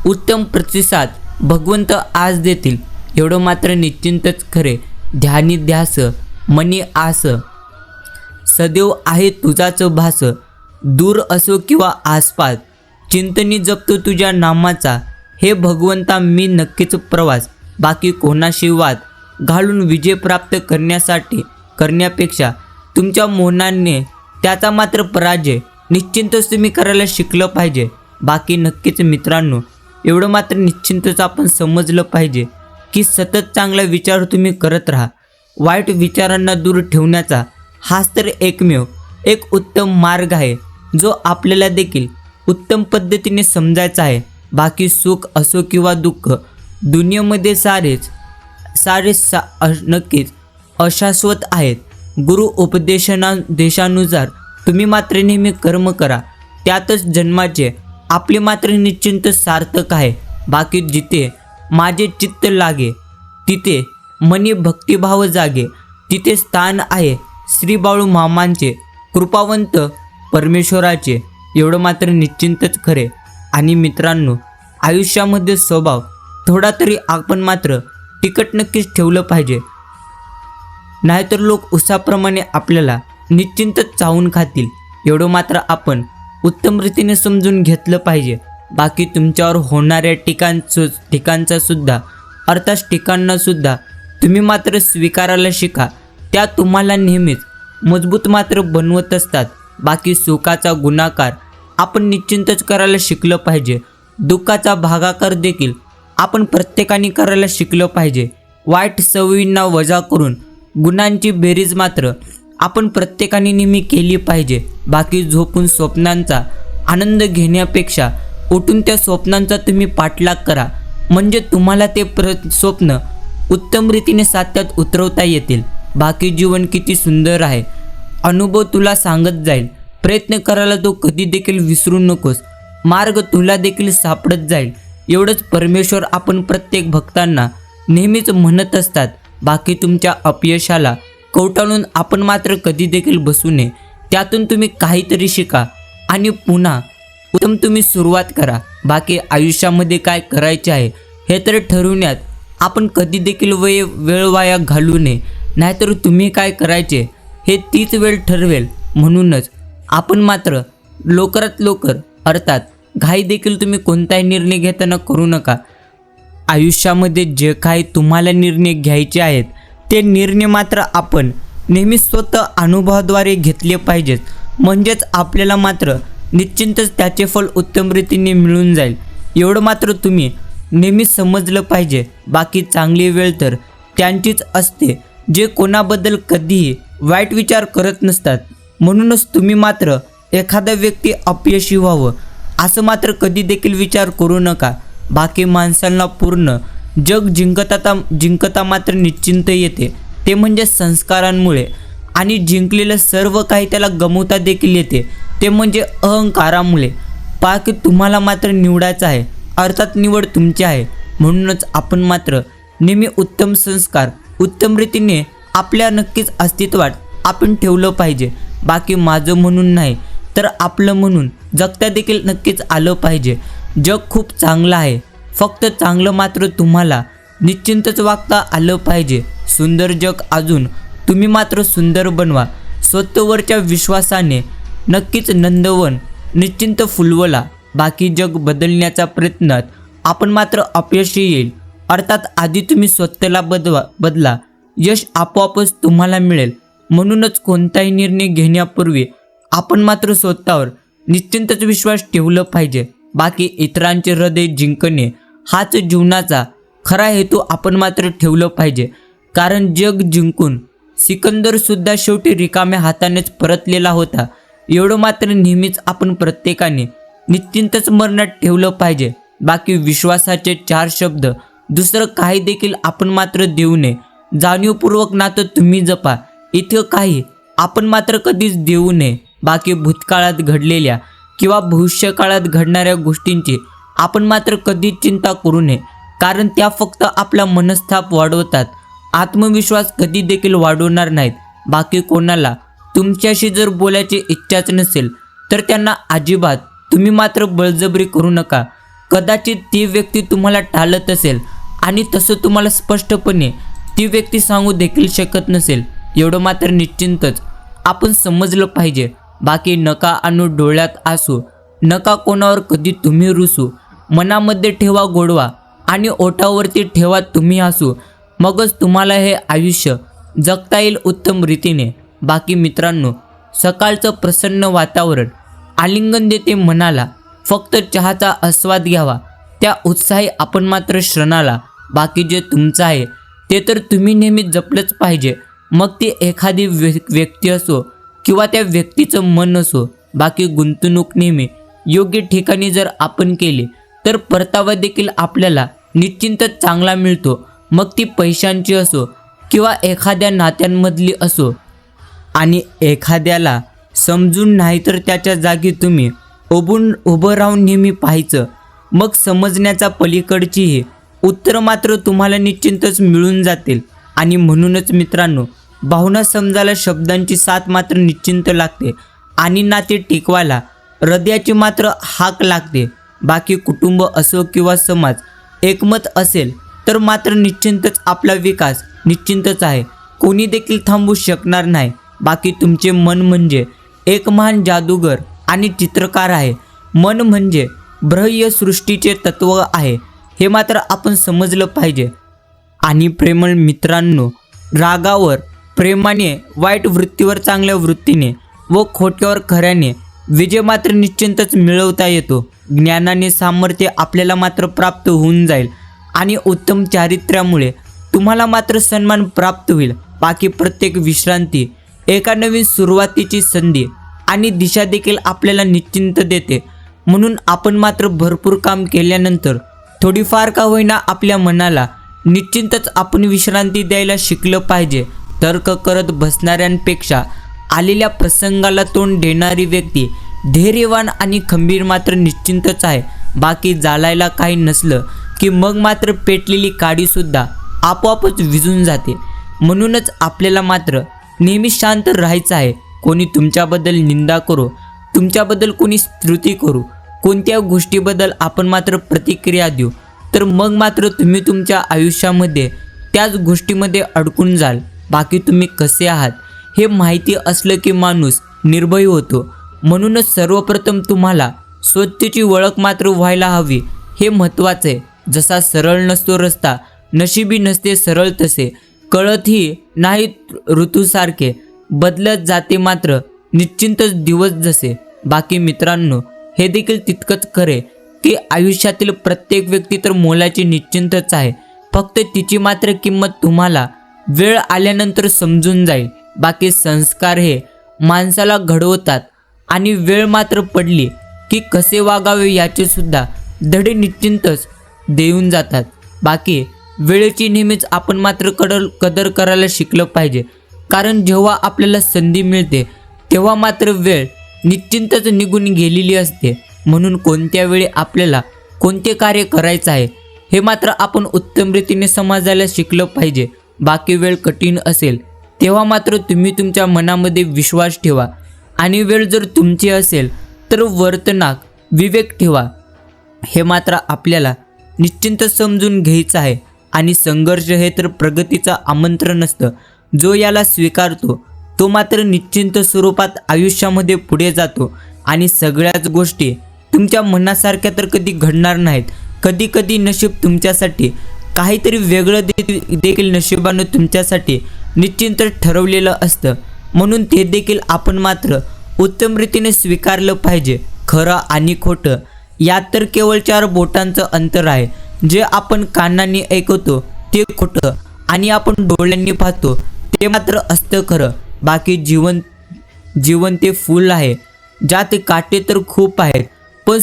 उत्तम प्रतिसाद भगवंत आज देतील. एवढं मात्र निश्चिंतच खरे. ध्यानी ध्यास मनी आस, सदैव आहे तुझाच भास. दूर असो किंवा आसपास, चिंतनी जपतो तुझ्या नामाचा. हे भगवंता मी नक्कीच प्रवास. बाकी कोणाशी वाद घालून विजय प्राप्त करण्यापेक्षा तुमच्या मौनाने त्याचा मात्र पराजय निश्चिंतच तुम्ही करायला शिकलं पाहिजे. बाकी नक्कीच मित्रांनो, एवढं मात्र निश्चिंतच आपण समजलं पाहिजे की सतत चांगला विचार तुम्ही करत राहा. वाईट विचारांना दूर ठेवण्याचा हाच तर एकमेव एक उत्तम मार्ग आहे, जो आपल्याला देखील उत्तम पद्धतीने समजायचा आहे. बाकी सुख असो किंवा दुःख, दुनियेमध्ये नक्कीच अशाश्वत आहेत. गुरु उपदेशानुसार तुम्ही मात्र नेहमी कर्म करा, त्यातच जन्माचे आपले मात्र निश्चिंत सार्थक आहे. बाकी जिथे माझे चित्त लागे, तिथे मनी भक्तिभाव जागे. तिथे स्थान आहे श्री बाळू मामांचे, कृपावंत परमेश्वराचे. एवढं मात्र निश्चिंतच खरे. आणि मित्रांनो, आयुष्यामध्ये स्वभाव थोडा तरी आपण मात्र तिखट नक्कीच ठेवलं पाहिजे. नाहीतर लोक उसाप्रमाणे आपल्याला निश्चिंतच चावून खातील. एवढं मात्र आपण उत्तम रीतीने समजून घेतलं पाहिजे. बाकी तुमच्यावर होणाऱ्या टीकांचा सुद्धा टीकांना सुद्धा तुम्ही मात्र स्वीकारायला शिका. त्या तुम्हाला नेहमीच मजबूत मात्र बनवत असतात. बाकी सुखाचा गुणाकार आपण निश्चिंतच करायला शिकलं पाहिजे. दुःखाचा भागाकार देखील आपण प्रत्येकाने करायला शिकलं पाहिजे. वाईट सवयींना वजा करून गुणांची बेरीज मात्र आपण प्रत्येकाने नेहमी केली पाहिजे. बाकी झोपून स्वप्नांचा आनंद घेण्यापेक्षा उठून त्या स्वप्नांचा तुम्ही पाठलाग करा. म्हणजे तुम्हाला ते स्वप्न उत्तम रीतीने साध्यात उतरवता येतील. बाकी जीवन किती सुंदर आहे, अनुभव तुला सांगत जाईल. प्रयत्न करायला तो कधी देखील विसरू नकोस. मार्ग तुला देखील सापडत जाईल. एवढंच परमेश्वर आपण प्रत्येक भक्तांना नेहमीच म्हणत असतात. बाकी तुमच्या अपयशाला कवटाळून आपण मात्र कधी देखील बसू नये. त्यातून तुम्ही काहीतरी शिका आणि पुन्हा उत्तम तुम्ही सुरुवात करा. बाकी आयुष्यामध्ये काय करायचे आहे हे तर ठरवण्यात आपण कधी देखील वेळ वाया घालू नये. नाहीतर तुम्ही काय करायचे हे तीच वेळ ठरवेल. म्हणूनच आपण मात्र लवकरात लवकर अर्थात घाई देखील तुम्ही कोणताही निर्णय घेताना करू नका. आयुष्यामध्ये जे काही तुम्हाला निर्णय घ्यायचे आहेत ते निर्णय मात्र आपण नेहमी स्वतः अनुभवाद्वारे घेतले पाहिजेत. म्हणजेच आपल्याला मात्र निश्चिंतच त्याचे फल उत्तम रीतीने मिळून जाईल. एवढं मात्र तुम्ही नेहमी समजलं पाहिजे. बाकी चांगली वेळ तर त्यांचीच असते जे कोणाबद्दल कधीही वाईट विचार करत नसतात. म्हणूनच तुम्ही मात्र एखादा व्यक्ती अपयशी व्हावं असं मात्र कधी देखील विचार करू नका. बाकी माणसांना पूर्ण जग जिंकता मात्र निश्चिंत येते, ते म्हणजे संस्कारांमुळे. आणि जिंकलेलं सर्व काही त्याला गमवता देखील येते, ते म्हणजे अहंकारामुळे. बाकी तुम्हाला मात्र निवडायचं आहे, अर्थात निवड तुमची आहे. म्हणूनच आपण मात्र नेहमी उत्तम संस्कार उत्तम रीतीने आपल्या नक्कीच अस्तित्वात आपण ठेवलं पाहिजे. बाकी माझं म्हणून नाही तर आपलं म्हणून जगता देखील नक्कीच आलं पाहिजे. जग खूप चांगलं आहे, फक्त चांगलं मात्र तुम्हाला निश्चिंतच वागता आलं पाहिजे. सुंदर जग अजून तुम्ही मात्र सुंदर बनवा. स्वतःवरच्या विश्वासाने नक्कीच नंदवन निश्चिंत फुलवला. बाकी जग बदलण्याच्या प्रयत्नात आपण मात्र अपयशी येईल. अर्थात आधी तुम्ही स्वतःला बदला, यश आपोआपच तुम्हाला मिळेल. म्हणूनच कोणताही निर्णय घेण्यापूर्वी आपण मात्र स्वतःवर निश्चिंतच विश्वास ठेवलं पाहिजे. बाकी इतरांचे हृदय जिंकणे हाच जीवनाचा खरा हेतू आपण मात्र ठेवलं पाहिजे. कारण जग जिंकून सिकंदर सुद्धा शेवटी रिकाम्या हातानेच परतलेला होता. एवढं मात्र नेहमीच आपण प्रत्येकाने निश्चिंतच मनात ठेवलं पाहिजे. बाकी विश्वासाचे 4 शब्द दुसरं काही देखील आपण मात्र देऊ नये. जाणीवपूर्वक नातं तुम्ही जपा, इतकं काही आपण मात्र कधीच देऊ नये. बाकी भूतकाळात घडलेल्या किंवा भविष्यकाळात घडणाऱ्या गोष्टींची आपण मात्र कधीच चिंता करू नये. कारण त्या फक्त आपला मनस्ताप वाढवतात, आत्मविश्वास कधी देखील वाढवणार नाहीत. बाकी कोणाला तुमच्याशी जर बोलायची इच्छाच नसेल तर त्यांना अजिबात तुम्ही मात्र बळजबरी करू नका. कदाचित ती व्यक्ती तुम्हाला टाळत असेल आणि तसं तुम्हाला स्पष्टपणे ती व्यक्ती सांगू देखील शकत नसेल. एवढं मात्र निश्चिंतच आपण समजलं पाहिजे. बाकी नका आणू डोळ्यात आसू, नका कोणावर कधी तुम्ही रुसू. मनामध्ये ठेवा गोडवा आणि ओठावरती ठेवा तुम्ही हसू. मगच तुम्हाला हे आयुष्य जगता येईल उत्तम रीतीने. बाकी मित्रांनो, सकाळचं प्रसन्न वातावरण आलिंगन देते मनाला. फक्त चहाचा आस्वाद घ्यावा, त्या उत्साही आपण मात्र क्षणाला. बाकी जे तुमचं आहे ते तर तुम्ही नेहमी जपलंच पाहिजे. मग ती एखादी व्यक्ती असो किंवा त्या व्यक्तीचं मन असो. बाकी गुंतवणूक नेहमी योग्य ठिकाणी जर आपण केली तर परतावा देखील आपल्याला निश्चिंतच चांगला मिळतो. मग ती पैशांची असो किंवा एखाद्या नात्यांमधली असो. आणि एखाद्याला समजून नाही तर त्याच्या जागी तुम्ही उभं राहून नेहमी पाहायचं. मग समजण्याचा पलीकडचीही उत्तरं मात्र तुम्हाला निश्चिंतच मिळून जातील. आणि म्हणूनच मित्रांनो, भावना समजायला शब्दांची साथ मात्र निश्चिंत लागते आणि नाते टिकवायला हृदयाची मात्र हाक लागते. बाकी कुटुंब असो किंवा समाज एकमत असेल तर मात्र निश्चिंतच आपला विकास निश्चिंतच आहे. कोणी देखील थांबू शकणार नाही. बाकी तुमचे मन म्हणजे एक महान जादूगर आणि चित्रकार आहे. मन म्हणजे बाह्य सृष्टीचे तत्व आहे, हे मात्र आपण समजलं पाहिजे. आणि प्रेमळ मित्रांनो, रागावर प्रेमाने, वाईट वृत्तीवर चांगल्या वृत्तीने व खोट्यावर खऱ्याने विजय मात्र निश्चिंतच मिळवता येतो. ज्ञानाने सामर्थ्य आपल्याला मात्र प्राप्त होऊन जाईल आणि उत्तम चारित्र्यामुळे तुम्हाला मात्र सन्मान प्राप्त होईल. बाकी प्रत्येक विश्रांती एका नवीन सुरुवातीची संधी आणि दिशा देखील आपल्याला निश्चिंत देते. म्हणून आपण मात्र भरपूर काम केल्यानंतर थोडीफार का होईना आपल्या मनाला निश्चिंतच आपण विश्रांती द्यायला शिकलं पाहिजे. तर्क करत बसणाऱ्यांपेक्षा आलेल्या प्रसंगाला तोंड देणारी व्यक्ती धैर्यवान आणि खंबीर मात्र निश्चिंतच आहे. बाकी जाळायला काही नसलं की मग मात्र पेटलेली काडीसुद्धा आपोआपच विझून जाते. म्हणूनच आपल्याला मात्र नेहमी शांत राहायचं आहे. कोणी तुमच्याबद्दल निंदा करो, तुमच्याबद्दल कोणी स्तुती करू, कोणत्या गोष्टीबद्दल आपण मात्र प्रतिक्रिया देऊ, तर मग मात्र तुम्ही तुमच्या आयुष्यामध्ये त्याच गोष्टीमध्ये अडकून जाल. बाकी तुम्ही कसे आहात हे माहिती असलं की माणूस निर्भय होतो. म्हणूनच सर्वप्रथम तुम्हाला स्वतःची ओळख मात्र व्हायला हवी, हे महत्त्वाचं आहे. जसा सरळ नसतो रस्ता, नशिबी नसते सरळ तसे, कळतही नाही ऋतूसारखे, बदलत जाते मात्र निश्चिंतच दिवस जसे. बाकी मित्रांनो, हे देखील तितकंच खरे की आयुष्यातील प्रत्येक व्यक्ती तर मोलाची निश्चिंतच आहे. फक्त तिची मात्र किंमत तुम्हाला वेळ आल्यानंतर समजून जाईल. बाकी संस्कार हे माणसाला घडवतात आणि वेळ मात्र पडली की कसे वागावे याचे सुद्धा धडे निश्चिंतच देऊन जातात. बाकी वेळेची नेहमीच आपण मात्र कदर करायला शिकलं पाहिजे. कारण जेव्हा आपल्याला संधी मिळते तेव्हा मात्र वेळ निश्चिंतच निघून गेलेली असते. म्हणून कोणत्या वेळी आपल्याला कोणते कार्य करायचं आहे हे मात्र आपण उत्तम रीतीने समजायला शिकलं पाहिजे. बाकी वेळ कठीण असेल तेव्हा मात्र तुम्ही तुमच्या मनामध्ये विश्वास ठेवा आणि वेळ जर तुमची असेल तर वर्तनात विवेक ठेवा. हे मात्र आपल्याला निश्चिंत समजून घ्यायचं आहे. आणि संघर्ष हे तर प्रगतीचं आमंत्रण असतं. जो याला स्वीकारतो तो मात्र निश्चिंत स्वरूपात आयुष्यामध्ये पुढे जातो. आणि सगळ्याच गोष्टी तुमच्या मनासारख्या तर कधी घडणार नाहीत. कधी कधी नशीब तुमच्यासाठी काहीतरी वेगळं देखील नशिबानं तुमच्यासाठी निश्चिंत ठरवलेलं असतं. म्हणून ते देखील आपण मात्र उत्तम रीतीने स्वीकारलं पाहिजे. खरं आणि खोटं यात तर केवळ 4 बोटांचं अंतर आहे. जे आपण कानांनी ऐकतो ते खोटं आणि आपण डोळ्यांनी पाहतो ते मात्र असतं खरं. बाकी जीवन ते फूल आहे ज्यात काटे तर खूप आहेत, पण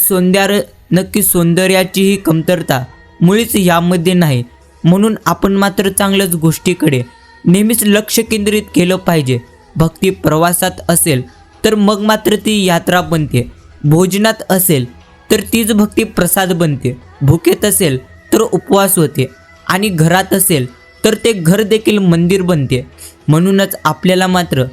सौंदर्याचीही कमतरता मुळीच यामध्ये नाही. म्हणून आपण मात्र चांगल्याच गोष्टीकडे नेहमीच लक्ष केंद्रित केलं पाहिजे. भक्ती प्रवासात असेल तर मग मात्र ती यात्रा बनते, भोजनात असेल तर तीच भक्ती प्रसाद बनते, भुकेत असेल तर उपवास होते आणि घरात असेल तर ते घर देखील मंदिर बनते. म्हणूनच आपल्याला मात्र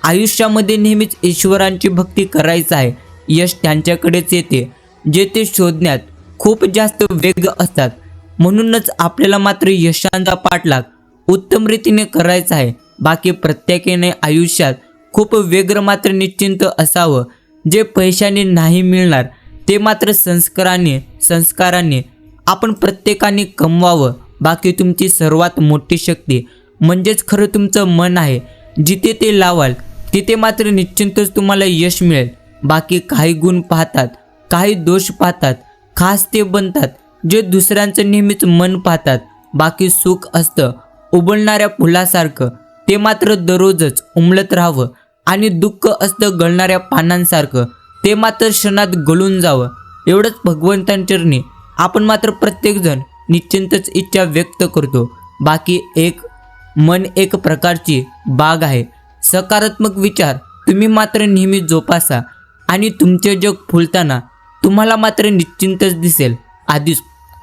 आयुष्यामध्ये नेहमीच ईश्वरांची भक्ती करायचं आहे. यश त्यांच्याकडेच येते जे ते शोधण्यात खूप जास्त वेग असतात. म्हणूनच आपल्याला मात्र यशांचा पाठलाग उत्तम रीतीने करायचा आहे. बाकी प्रत्येकाने आयुष्यात खूप वेग मात्र निश्चिंत असावं. जे पैशाने नाही मिळणार ते मात्र संस्काराने आपण प्रत्येकाने कमवावं. बाकी तुमची सर्वात मोठी शक्ती म्हणजेच खरं तुमचं मन आहे. जिथे ते लावाल तिथे मात्र निश्चिंतच तुम्हाला यश मिळेल. बाकी काही गुण पाहतात, काही दोष पाहतात, खास ते बनतात जे दुसऱ्यांचं नेहमीच मन पाहतात. बाकी सुख असतं उबलणाऱ्या फुलासारखं, ते मात्र दररोजच उमलत राहावं. आणि दुःख असतं गळणाऱ्या पानांसारखं, ते मात्र क्षणात गळून जावं. एवढंच भगवंतांचरणी आपण मात्र प्रत्येकजण निश्चिंतच इच्छा व्यक्त करतो. बाकी मन एक प्रकारची बाग आहे. सकारात्मक विचार तुम्ही मात्र नेहमी जोपासा आणि तुमचे जग फुलताना तुम्हाला मात्र निश्चिंतच दिसेल. आधी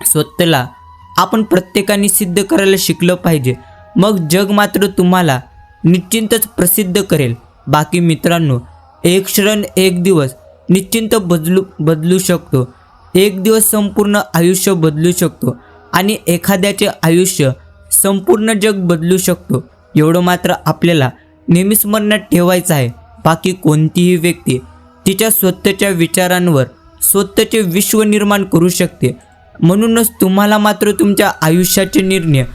स्वतःला आपण प्रत्येकाने सिद्ध करायला शिकलं पाहिजे, मग जग मात्र तुम्हाला निश्चिंतच प्रसिद्ध करेल. बाकी मित्रांनो, एक क्षण एक दिवस निश्चिंत बदलू शकतो. एक दिवस संपूर्ण आयुष्य बदलू शकतो आणि एखाद्याचे आयुष्य संपूर्ण जग बदलू शकतो. एवढं मात्र आपल्याला नेहमीच स्मरणात ठेवायचं आहे. बाकी कोणतीही व्यक्ती तिच्या स्वतःच्या विचारांवर स्वतःचे विश्व निर्माण करू शकते. म्हणूनच तुम्हाला मात्र तुमच्या आयुष्याचे निर्णय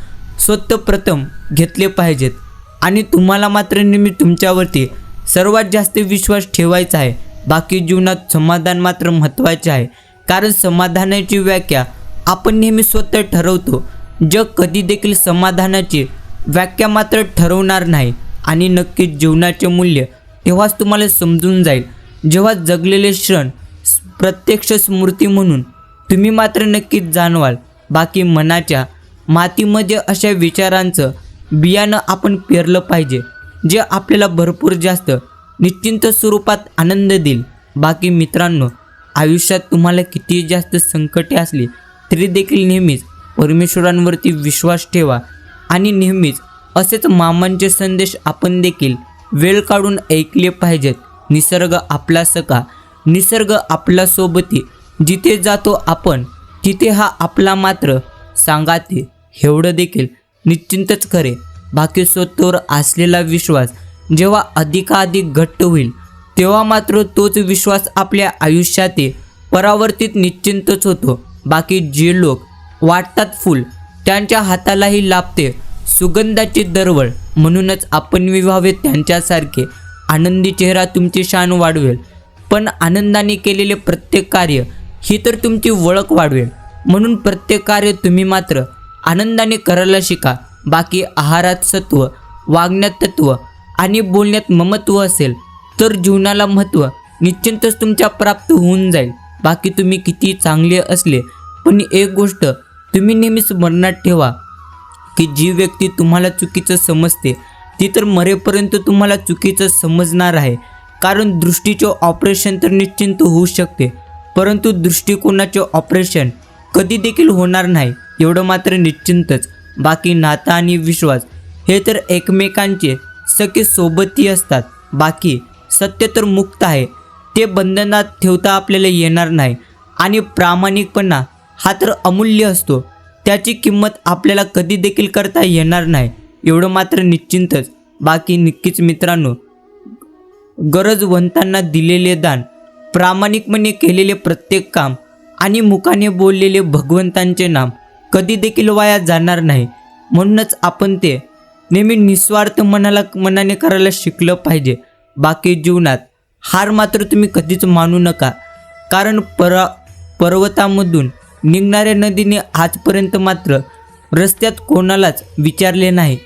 स्वतः प्रथम घेतले पाहिजेत आणि तुम्हाला मात्र नेहमी तुमच्यावरती सर्वात जास्त विश्वास ठेवायचा आहे. बाकी जीवनात समाधान मात्र महत्त्वाचे आहे, कारण समाधानाची व्याख्या आपण नेहमी स्वतः ठरवतो. जग कधी देखील समाधानाची व्याख्या मात्र ठरवणार नाही. आणि नक्कीच जीवनाचे मूल्य तेव्हाच तुम्हाला समजून जाईल जेव्हा जगलेले क्षण प्रत्यक्ष स्मृती म्हणून तुम्ही मात्र नक्कीच जाणवाल. बाकी मनाच्या मातीमध्ये अशा विचारांचं बियाणं आपण पेरलं पाहिजे जे आपल्याला भरपूर जास्त निश्चिंत स्वरूपात आनंद देईल. बाकी मित्रांनो, आयुष्यात तुम्हाला किती जास्त संकटे असली तरी देखील नेहमीच परमेश्वरांवरती विश्वास ठेवा आणि नेहमीच असेच मामांचे संदेश आपण देखील वेळ काढून ऐकले पाहिजेत. निसर्ग आपला सखा, निसर्ग आपला सोबती, जिथे जातो आपण तिथे हा आपला मात्र सांगाते. एवढं देखील निश्चिंतच खरे. बाकी स्वतःवर असलेला विश्वास जेव्हा अधिकाधिक घट्ट होईल तेव्हा मात्र तोच विश्वास आपल्या आयुष्यात परावर्तित निश्चिंतच होतो. बाकी जे लोक वाटतात फुल त्यांच्या हातालाही लाभते सुगंधाची दरवळ. म्हणूनच आपण व्हावे त्यांच्यासारखे. आनंदी चेहरा तुमची शान वाढवेल, पण आनंदाने केलेले प्रत्येक कार्य ही तर तुमची ओळख वाढवेल. म्हणून प्रत्येक कार्य तुम्ही मात्र आनंदाने करायला शिका. बाकी आहारात सत्व, वागण्यात तत्व आणि बोलण्यात ममत्व असेल तर जीवनाला महत्त्व निश्चिंतच तुमच्या प्राप्त होऊन जाईल. बाकी तुम्ही किती चांगले असले पण एक गोष्ट तुम्ही नेहमीच स्मरणात ठेवा की जी व्यक्ती तुम्हाला चुकीचं समजते ती तर मरेपर्यंत तुम्हाला चुकीचं समजणार आहे. कारण दृष्टीचे ऑपरेशन तर निश्चिंत होऊ शकते, परंतु दृष्टिकोनाचे ऑपरेशन कधी देखील होणार नाही. एवढं मात्र निश्चिंतच. बाकी नाता आणि विश्वास हे तर एकमेकांचे सखे सोबतही असतात. बाकी सत्य तर मुक्त आहे, ते बंधनात ठेवता आपल्याला येणार नाही. आणि प्रामाणिकपणा हा तर अमूल्य असतो, त्याची किंमत आपल्याला कधी देखील करता येणार नाही. एवढं मात्र निश्चिंतच. बाकी नक्कीच मित्रांनो, गरजवंतांना दिलेले दान, प्रामाणिकपणे केलेले प्रत्येक काम आणि मुखाने बोललेले भगवंतांचे नाम कधी देखील वाया जाणार नाही. म्हणूनच आपण ते नेहमी निस्वार्थ मनाने करायला शिकलं पाहिजे. बाकी जीवनात हार मात्र तुम्ही कधीच मानू नका, कारण पर्वतामधून निघणाऱ्या नदीने आजपर्यंत मात्र रस्त्यात कोणालाच विचारले नाही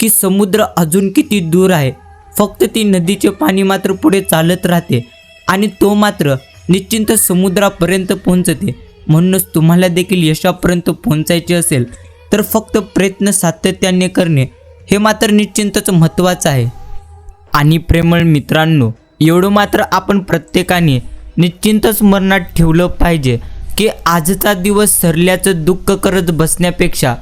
की समुद्र अजून किती दूर आहे. फक्त ती नदीचे पाणी मात्र पुढे चालत राहते आणि तो मात्र निश्चिंत समुद्रापर्यंत पोहोचते. म्हणूनच तुम्हाला देखील यशापर्यंत पोहोचायचे असेल तर फक्त प्रयत्न सातत्याने करणे हे मात्र निश्चिंतच महत्त्वाचं आहे. आणि प्रेमळ मित्रांनो, एवढं मात्र आपण प्रत्येकाने निश्चिंतच मनात ठेवलं पाहिजे की आजचा दिवस सरल्याचं दुःख करत बसण्यापेक्षा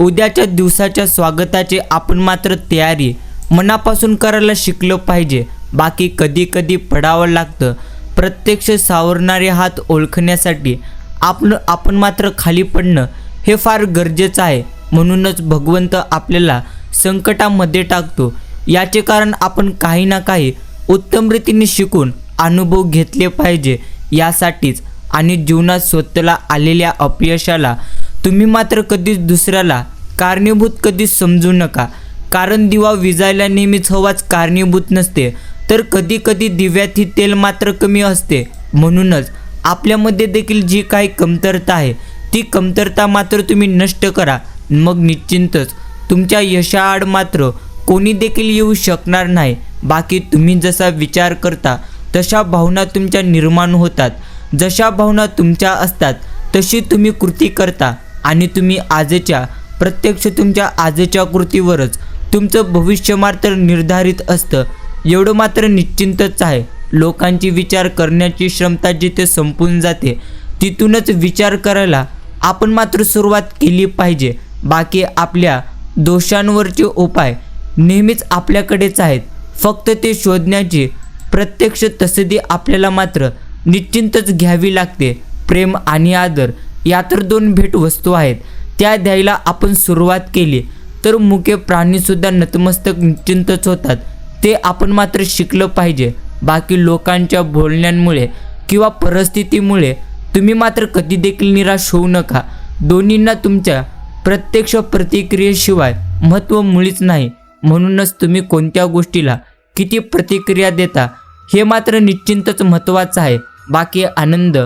उद्याच्या दिवसाच्या स्वागताची आपण मात्र तयारी मनापासून करायला शिकलं पाहिजे. बाकी कधी कधी पडावं लागतं. प्रत्यक्ष सावरणारे हात ओळखण्यासाठी आपण मात्र खाली पडणं हे फार गरजेचं आहे. म्हणूनच भगवंत आपल्याला संकटामध्ये टाकतो. याचे कारण आपण काही ना काही उत्तम रीतीने शिकून अनुभव घेतले पाहिजे यासाठीच. आणि जीवनात स्वतःला आलेल्या अपयशाला तुम्ही मात्र कधीच दुसऱ्याला कारणीभूत कधीच समजू नका. कारण दिवा विजायला नेहमीच हवाच कारणीभूत नसते, तर कधी कधी दिव्यातही तेल मात्र कमी असते. म्हणूनच आपल्यामध्ये देखील जी काही कमतरता आहे ती कमतरता मात्र तुम्ही नष्ट करा. मग निश्चिंतच तुमच्या यशाआड मात्र कोणी देखील येऊ शकणार नाही. बाकी तुम्ही जसा विचार करता तशा भावना तुमच्या निर्माण होतात. जशा भावना तुमच्या असतात तशी तुम्ही कृती करता आणि तुम्ही आजच्या प्रत्यक्ष तुमच्या आजच्या कृतीवरच तुमचं भविष्य मात्र निर्धारित असतं. एवढं मात्र निश्चिंतच आहे. लोकांची विचार करण्याची क्षमता जिथे संपून जाते तिथूनच विचार करायला आपण मात्र सुरुवात केली पाहिजे. बाकी आपल्या दोषांवरचे उपाय नेहमीच आपल्याकडेच आहेत. फक्त ते शोधण्याची प्रत्यक्ष तसदी आपल्याला मात्र निश्चिंतच घ्यावी लागते. प्रेम आणि आदर या तर दोन भेटवस्तू आहेत. त्या द्यायला आपण सुरुवात केली तर मुके प्राणीसुद्धा नतमस्तक निश्चिंतच होतात. ते आपण मात्र शिकलं पाहिजे. बाकी लोकांच्या बोलण्यांमुळे किंवा परिस्थितीमुळे तुम्ही मात्र कधी देखील निराश होऊ नका. दोन्हींना तुमच्या प्रत्यक्ष प्रतिक्रियेशिवाय महत्त्व मुळीच नाही. म्हणूनच तुम्ही कोणत्या गोष्टीला किती प्रतिक्रिया देता हे मात्र निश्चिंतच महत्त्वाचं आहे. बाकी आनंद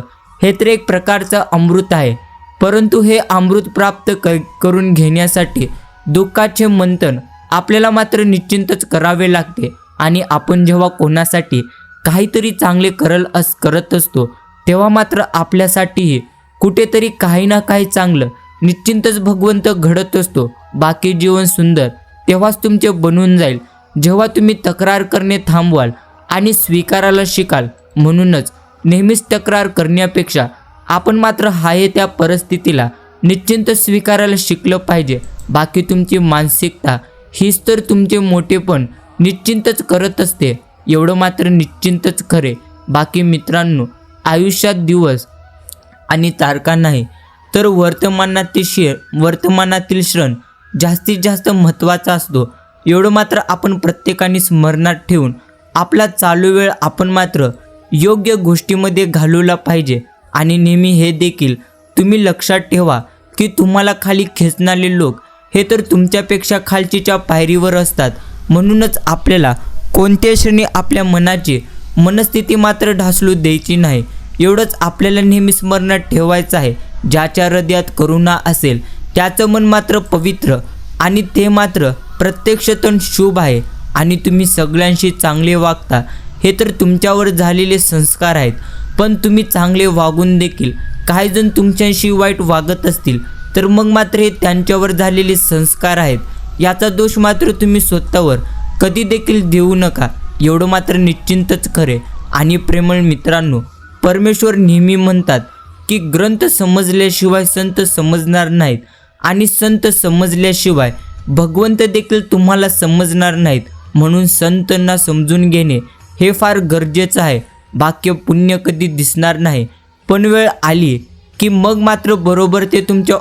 हे तर एक प्रकारचं अमृत आहे, परंतु हे अमृत प्राप्त करून घेण्यासाठी दुःखाचे मंथन आपल्याला मात्र निश्चिंतच करावे लागते. आणि आपण जेव्हा कोणासाठी काहीतरी चांगले करत असतो तेव्हा मात्र आपल्यासाठीही कुठेतरी काही ना काही चांगलं निश्चिंतच भगवंत घडत असतो. बाकी जीवन सुंदर तेव्हाच तुमचे बनून जाईल जेव्हा तुम्ही तक्रार करणे थांबवाल आणि स्वीकारायला शिकाल. म्हणूनच नेहमीच तक्रार करण्यापेक्षा आपण मात्र आहे त्या परिस्थितीला निश्चिंत स्वीकारायला शिकलं पाहिजे. बाकी तुमची मानसिकता हीच तर तुमचे मोठेपण निश्चिंतच करत असते. एवढं मात्र निश्चिंतच खरे. बाकी मित्रांनो, आयुष्यात दिवस आणि तारखा नाही तर वर्तमानातील क्षण जास्तीत जास्त महत्त्वाचा असतो. एवढं मात्र आपण प्रत्येकाने स्मरणात ठेवून आपला चालू वेळ आपण मात्र योग्य गोष्टीमध्ये घालवला पाहिजे. आणि नेहमी हे देखील तुम्ही लक्षात ठेवा की तुम्हाला खाली खेचणारे लोक हे तर तुमच्यापेक्षा खालचीच्या पायरीवर असतात. म्हणूनच आपल्याला कोणत्या क्षणी आपल्या मनाची मनस्थिती मात्र ढासळू द्यायची नाही. एवढंच आपल्याला नेहमी स्मरणात ठेवायचं आहे. ज्याच्या हृदयात करुणा असेल त्याचं मन मात्र पवित्र आणि ते मात्र प्रत्यक्षतः शुभ आहे. आणि तुम्ही सगळ्यांशी चांगले वागता हे तर तुमच्यावर झालेले संस्कार आहेत. पण तुम्ही चांगले वागून देखील काही जण तुमच्याशी वाईट वागत असतील तर मग मात्र हे त्यांच्यावर झालेले संस्कार आहेत. याचा दोष मात्र तुम्ही स्वतःवर कधी देखील देऊ नका. एवढं मात्र निश्चिंतच खरे. आणि प्रेमळ मित्रांनो, परमेश्वर नेहमी म्हणतात की ग्रंथ समजल्याशिवाय संत समजणार नाहीत आणि संत समजल्याशिवाय भगवंत देखील तुम्हाला समजणार नाहीत. म्हणून संतांना समजून घेणे हे फार गरजेचं आहे. बाकी पुण्य कधी दिसणार नाही, पण वेळ आली की मग मात्र बरोबर ते तुमच्या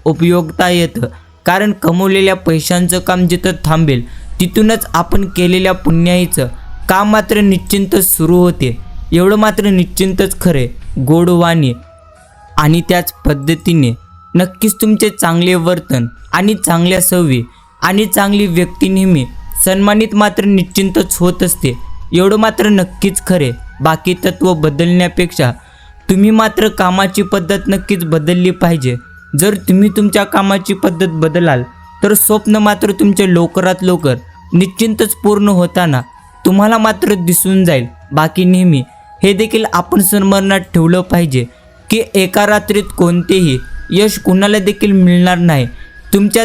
उपयोगता येतं. कारण कमवलेल्या पैशांचं काम जिथं थांबेल तिथूनच आपण केलेल्या पुण्याईचं काम मात्र निश्चिंतच सुरू होते. एवढं मात्र निश्चिंतच खरे. गोडवाणी आणि त्याच पद्धतीने नक्कीच तुमचे चांगले वर्तन आणि चांगल्या सवयी आणि चांगली व्यक्ती नेहमी सन्मानित मात्र निश्चिंतच होत असते. एवढं मात्र नक्कीच खरे. बाकी तत्व बदलण्यापेक्षा तुम्ही मात्र कामाची पद्धत नक्कीच बदलली पाहिजे. जर तुम्ही तुमच्या कामाची पद्धत बदलाल तर स्वप्न मात्र तुमचे लवकरात लवकर निश्चितच पूर्ण होताना तुम्हाला मात्र दिसून जाईल. बाकी नेहमी हे देखील आपण स्मरणात ठेवलं पाहिजे की एका रात्रीत कोणतेही यश कुणाला देखील मिळणार नाही. तुमच्या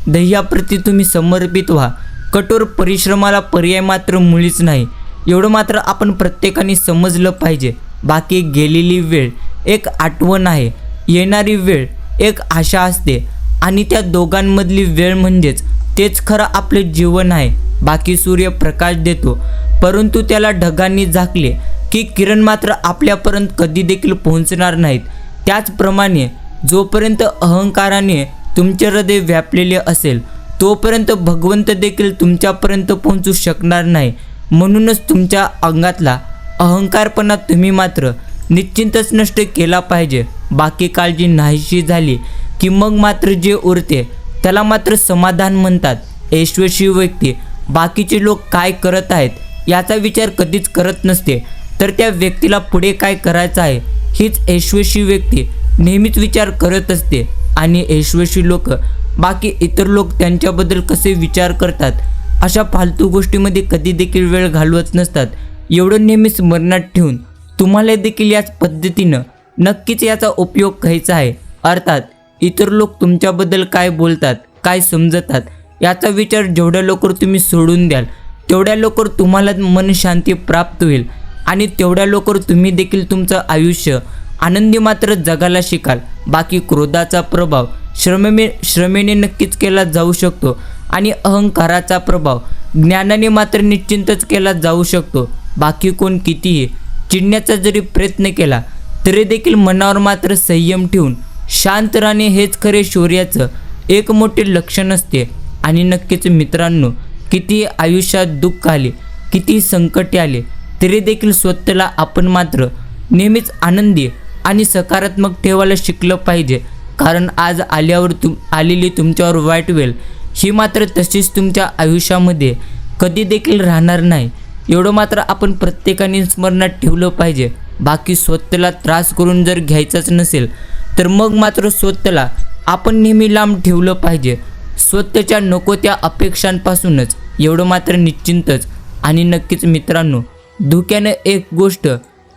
ध्येयाप्रती तुम्ही समर्पित व्हा. कठोर परिश्रमाला पर्याय मात्र मुळीच नाही, एवढं मात्र आपण प्रत्येकाने समजलं पाहिजे. बाकी गेलेली वेळ एक आठवण आहे, येणारी वेळ एक आशा असते आणि त्या दोघांमधली वेळ म्हणजेच तेच खरं आपले जीवन आहे. बाकी सूर्य प्रकाश देतो परंतु त्याला ढगांनी झाकले की किरण मात्र आपल्यापर्यंत कधी देखील पोहोचणार नाहीत. त्याचप्रमाणे जोपर्यंत अहंकाराने तुमचे हृदय व्यापलेले असेल तोपर्यंत भगवंत देखील तुमच्यापर्यंत पोहोचू शकणार नाही. म्हणूनच तुमच्या अंगातला अहंकारपणा तुम्ही मात्र निश्चितच नष्ट केला पाहिजे. बाकी काळजी नाहीशी झाली की मग मात्र जे उरते त्याला मात्र समाधान म्हणतात. यशस्वी व्यक्ती बाकीचे लोक काय करत आहेत याचा विचार कधीच करत नसते, तर त्या व्यक्तीला पुढे काय करायचं आहे हीच यशस्वी व्यक्ती नेहमीच विचार करत असते. आणि यशस्वी लोक बाकी इतर लोक त्यांच्याबद्दल कसे विचार करतात अशा फालतू गोष्टीमध्ये कधी देखील वेळ घालवत नसतात. एवढं नेहमी स्मरणात ठेवून तुम्हाला देखील याच पद्धतीनं नक्कीच याचा उपयोग घ्यायचा आहे. अर्थात इतर लोक तुमच्याबद्दल काय बोलतात, काय समजतात याचा विचार जेवढ्या लवकर तुम्ही सोडून द्याल तेवढ्या लवकर तुम्हाला मनशांती प्राप्त होईल आणि तेवढ्या लवकर तुम्ही देखील तुमचं आयुष्य आनंदी मात्र जगायला शिकाल. बाकी क्रोधाचा प्रभाव श्रमेने नक्कीच केला जाऊ शकतो आणि अहंकाराचा प्रभाव ज्ञानाने मात्र निश्चितच केला जाऊ शकतो. बाकी कोण कितीही चिडण्याचा जरी प्रयत्न केला तरी देखील मनावर मात्र संयम ठेवून शांत राहणे हेच खरे शौर्याचं एक मोठे लक्षण असते. आणि नक्कीच मित्रांनो, किती आयुष्यात दुःख आले, किती संकटे आले तरी देखील स्वतःला आपण मात्र नेहमीच आनंदी आणि सकारात्मक ठेवायला शिकलं पाहिजे. कारण आज आलेली तुमच्यावर वाईट वेळ ही मात्र तशीच तुमच्या आयुष्यामध्ये कधी देखील राहणार नाही, एवढं मात्र आपण प्रत्येकाने स्मरणात ठेवलं पाहिजे. बाकी स्वतःला त्रास करून जर घ्यायचाच नसेल तर मग मात्र स्वतःला आपण नेहमी लांब ठेवलं पाहिजे, स्वतःच्या नको त्या अपेक्षांपासूनच, एवढं मात्र निश्चितच. आणि नक्कीच मित्रांनो, धोक्यानं एक गोष्ट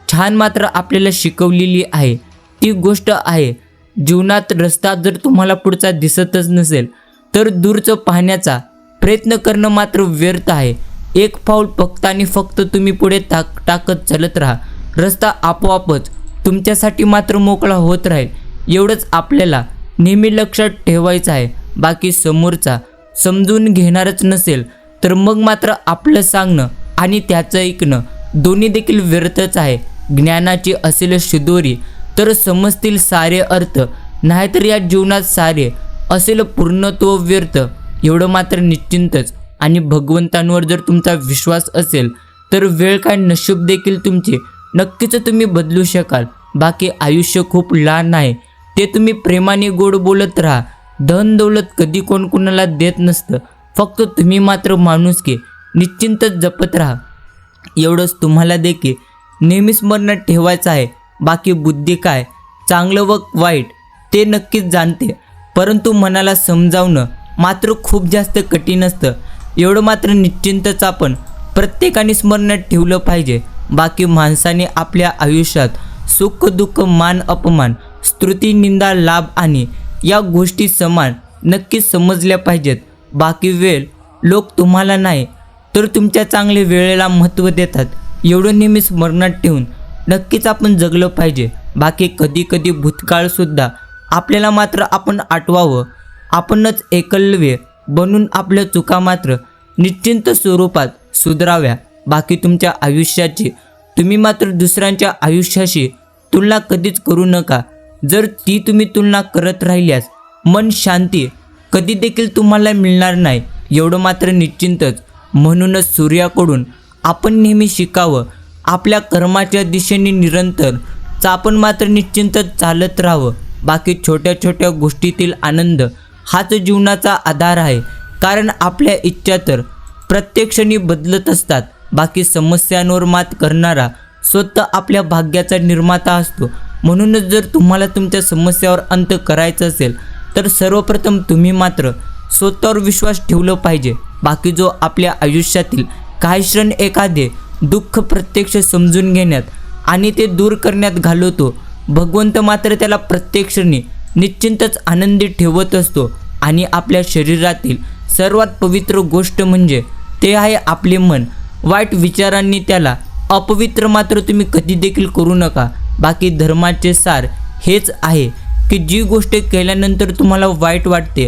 छान मात्र आपल्याला शिकवलेली आहे. ती गोष्ट आहे जीवनात रस्ता जर तुम्हाला पुढचा दिसतच नसेल तर दूरचं पाहण्याचा प्रयत्न करणं मात्र व्यर्थ आहे. एक पाऊल फक्त आणि फक्त तुम्ही पुढे टाकत चालत राहा, रस्ता आपोआपच तुमच्यासाठी मात्र मोकळा होत राहील. एवढंच आपल्याला नेहमी लक्षात ठेवायचं आहे. बाकी समोरचा समजून घेणारच नसेल तर मग मात्र आपलं सांगणं आणि त्याचं ऐकणं दोन्ही देखील व्यर्थच आहे. ज्ञानाची असेल शिदोरी तर समजतील सारे अर्थ, नाहीतर या जीवनात सारे असेल पूर्णत्व व्यर्थ, एवढं मात्र निश्चितच. आणि भगवंतांवर जर तुमचा विश्वास असेल तर वेळ काय नशीब देखील तुमचे नक्कीच तुम्ही बदलू शकाल. बाकी आयुष्य खूप लहान आहे, ते तुम्ही प्रेमाने गोड बोलत राहा. धन दौलत कधी कोण कुणाला देत नसतं, फक्त तुम्ही मात्र माणुसकी निश्चितच जपत राहा. एवढंच तुम्हाला देखील नेहमी स्मरणात ठेवायचं आहे. बाकी बुद्धी काय, चांगलं व वाईट ते नक्कीच जाणते, परंतु मनाला समजावणं मात्र खूप जास्त कठीण असतं, एवढं मात्र निश्चितच आपण प्रत्येकाने स्मरणात ठेवलं पाहिजे. बाकी माणसाने आपल्या आयुष्यात सुख दुःख, मान अपमान, स्तुती निंदा, लाभ आणि या गोष्टी समान नक्कीच समजल्या पाहिजेत. बाकी वेळ लोक तुम्हाला नाही तर तुमच्या चांगल्या वेळेला महत्त्व देतात, एवढं नेहमी स्मरणात ठेवून नक्कीच आपण जगलं पाहिजे. बाकी कधी कधी भूतकाळसुद्धा आपल्याला मात्र आपण आठवावं, आपणच एकलव्य बनून आपल्या चुका मात्र निश्चित स्वरूपात सुधाराव्या. बाकी तुमच्या आयुष्याची तुम्ही मात्र दुसऱ्यांच्या आयुष्याशी तुलना कधीच करू नका. जर ती तुम्ही तुलना करत राहिल्यास मन शांती कधी देखील तुम्हाला मिळणार नाही, एवढं मात्र निश्चितच. म्हणूनच सूर्याकडून आपण नेहमी शिकावं, आपल्या कर्माच्या दिशेने निरंतर आपण मात्र निश्चितच चालत राहावं. बाकी छोट्या छोट्या गोष्टीतील आनंद हाच जीवनाचा आधार आहे, कारण आपल्या इच्छा तर प्रत्येक क्षणी बदलत असतात. बाकी समस्यांवर मात करणारा स्वतः आपल्या भाग्याचा निर्माता असतो. म्हणूनच जर तुम्हाला तुमच्या समस्यावर अंत करायचा असेल तर सर्वप्रथम तुम्ही मात्र स्वतःवर विश्वास ठेवला पाहिजे. बाकी जो आपल्या आयुष्यातील काही क्षण एखादे दुःख प्रत्यक्ष समजून घेण्यात आणि ते दूर करण्यात घालवतो, भगवंत मात्र त्याला प्रत्येक क्षणी निश्चिंतच आनंदी ठेवत असतो. आणि आपल्या शरीरातील सर्वात पवित्र गोष्ट म्हणजे ते आहे आपले मन. वाईट विचारांनी त्याला अपवित्र मात्र तुम्ही कधी देखील करू नका. बाकी धर्माचे सार हेच आहे की जी गोष्ट केल्यानंतर तुम्हाला वाईट वाटते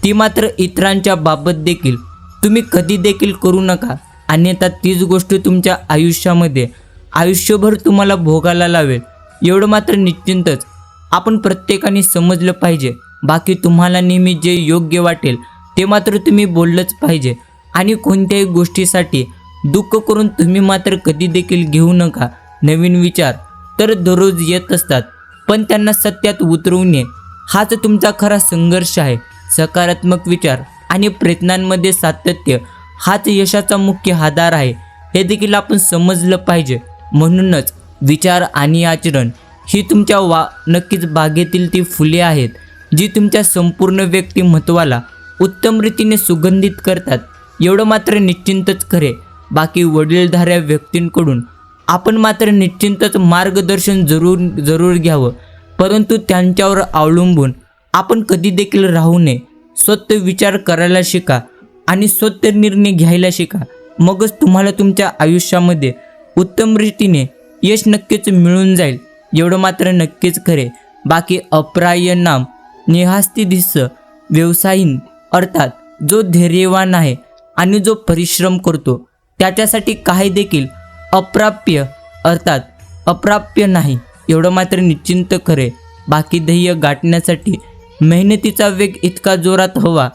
ती मात्र इतरांच्या बाबत देखील तुम्ही कधी देखील करू नका, अन्यथा तीच गोष्ट तुमच्या आयुष्यामध्ये आयुष्यभर तुम्हाला भोगायला लावेल. एवढं मात्र निश्चिंतच आपण प्रत्येकाने समजलं पाहिजे. बाकी तुम्हाला नेहमी जे योग्य वाटेल ते मात्र तुम्ही बोललंच पाहिजे. आणि कोणत्याही गोष्टीसाठी दुःख करून तुम्ही मात्र कधी देखील घेऊ नका. नवीन विचार तर दररोज येत असतात, पण त्यांना सत्यात उतरवणे हाच तुमचा खरा संघर्ष आहे. सकारात्मक विचार आणि प्रयत्नांमध्ये सातत्य हाच यशाचा मुख्य आधार आहे, हे देखील आपण समजलं पाहिजे. म्हणूनच विचार आणि आचरण ही तुमच्या नक्कीच बागेतील ती फुले आहेत जी तुमच्या संपूर्ण व्यक्तिमत्वाला उत्तम रीतीने सुगंधित करतात. एवढं मात्र निश्चिंतच खरे. बाकी वडीलधाऱ्या व्यक्तींकडून आपण मात्र निश्चिंतच मार्गदर्शन जरूर घ्यावं, परंतु त्यांच्यावर अवलंबून आपण कधी देखील राहू नये. स्वतः विचार करायला शिका आणि स्वतः निर्णय घ्यायला शिका. मगच तुम्हाला तुमच्या आयुष्यामध्ये उत्तम रीतीने यश नक्कीच मिळून जाईल. एवढं मात्र नक्कीच खरे. बाकी अप्राय नाम नेहास्ती दिस व्यवसायीन, अर्थात जो धैर्यवान आहे आणि जो परिश्रम करतो त्याच्यासाठी काही देखील अप्राप्य अर्थात अप्राप्य नाही. एवढं मात्र निश्चिंत खरे. बाकी ध्येय गाठण्यासाठी मेहनतीचा वेग इतका जोरात हवा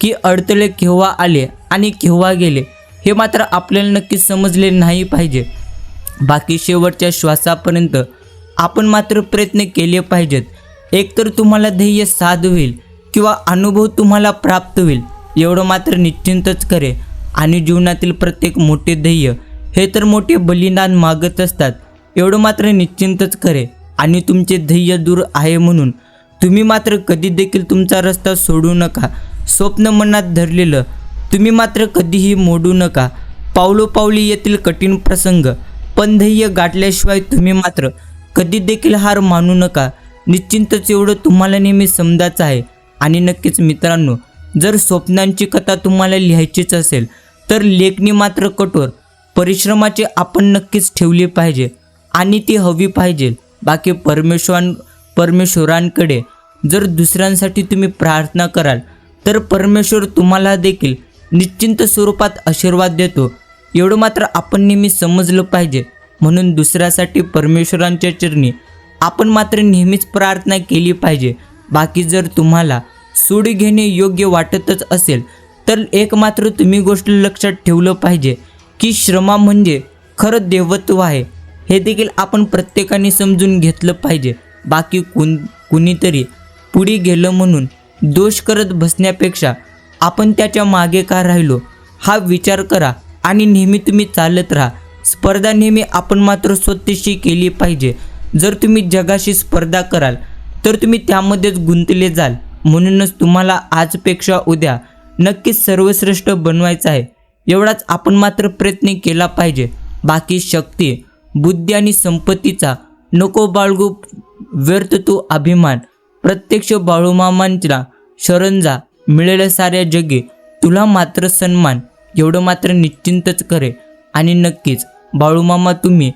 की अडथळे केव्हा आले आणि केव्हा गेले हे मात्र आपल्याला नक्कीच समजले नाही पाहिजे. बाकी शेवटच्या श्वासापर्यंत आपण मात्र प्रयत्न केले पाहिजेत. एकतर तुम्हाला ध्येय साध होईल किंवा अनुभव तुम्हाला प्राप्त होईल. एवढं मात्र निश्चिंतच करे. आणि जीवनातील प्रत्येक मोठे ध्येय हे तर मोठे बलिदान मागत असतात. एवढं मात्र निश्चिंतच करे. आणि तुमचे ध्येय दूर आहे म्हणून तुम्ही मात्र कधी देखील तुमचा रस्ता सोडू नका. स्वप्न मनात धरलेलं तुम्ही मात्र कधीही मोडू नका. पावलोपावली येतील कठीण प्रसंग, पण ध्येय गाठल्याशिवाय तुम्ही मात्र कधी देखील हार मानू नका. निश्चिंतच एवढं तुम्हाला नेहमी समजायचं आहे. आणि नक्कीच मित्रांनो, जर स्वप्नांची कथा तुम्हाला लिहायचीच असेल तर लेखणी मात्र कठोर परिश्रमाची आपण नक्कीच ठेवली पाहिजे आणि ती हवी पाहिजे. बाकी परमेश्वरांकडे जर दुसऱ्यांसाठी तुम्ही प्रार्थना कराल तर परमेश्वर तुम्हाला देखील निश्चिंत स्वरूपात आशीर्वाद देतो. एवढं मात्र आपण नेहमी समजलं पाहिजे. म्हणून दुसऱ्यासाठी परमेश्वरांच्या चरणी आपण मात्र नेहमीच प्रार्थना केली पाहिजे. बाकी जर तुम्हाला सूड घेणे योग्य वाटतच असेल तर एक मात्र तुम्ही गोष्ट लक्षात ठेवलं पाहिजे की श्रमा म्हणजे खरं देवत्व आहे. हे देखील आपण प्रत्येकाने समजून घेतलं पाहिजे. बाकी कुणीतरी पुढे गेलं म्हणून दोष करत बसण्यापेक्षा आपण त्याच्या मागे का राहिलो हा विचार करा आणि नेहमी तुम्ही चालत राहा. स्पर्धा नेहमी आपण मात्र स्वतःशी केली पाहिजे. जर तुम्ही जगाशी स्पर्धा कराल तर तुम्ही त्यामध्येच गुंतले जाल. म्हणूनच तुम्हाला आजपेक्षा उद्या नक्कीच सर्वश्रेष्ठ बनवायचं आहे. एवढाच आपण मात्र प्रयत्न केला पाहिजे. बाकी शक्ती, बुद्धी आणि संपत्तीचा नको बाळगू, व्यर्थ तू अभिमान. प्रत्यक्ष बाळूमामांच्या शरण जा, मिळेल साऱ्या जगी तुला मात्र सन्मान. एवढं मात्र निश्चिंतच करे. आणि नक्कीच बाळूमामा तुम्ही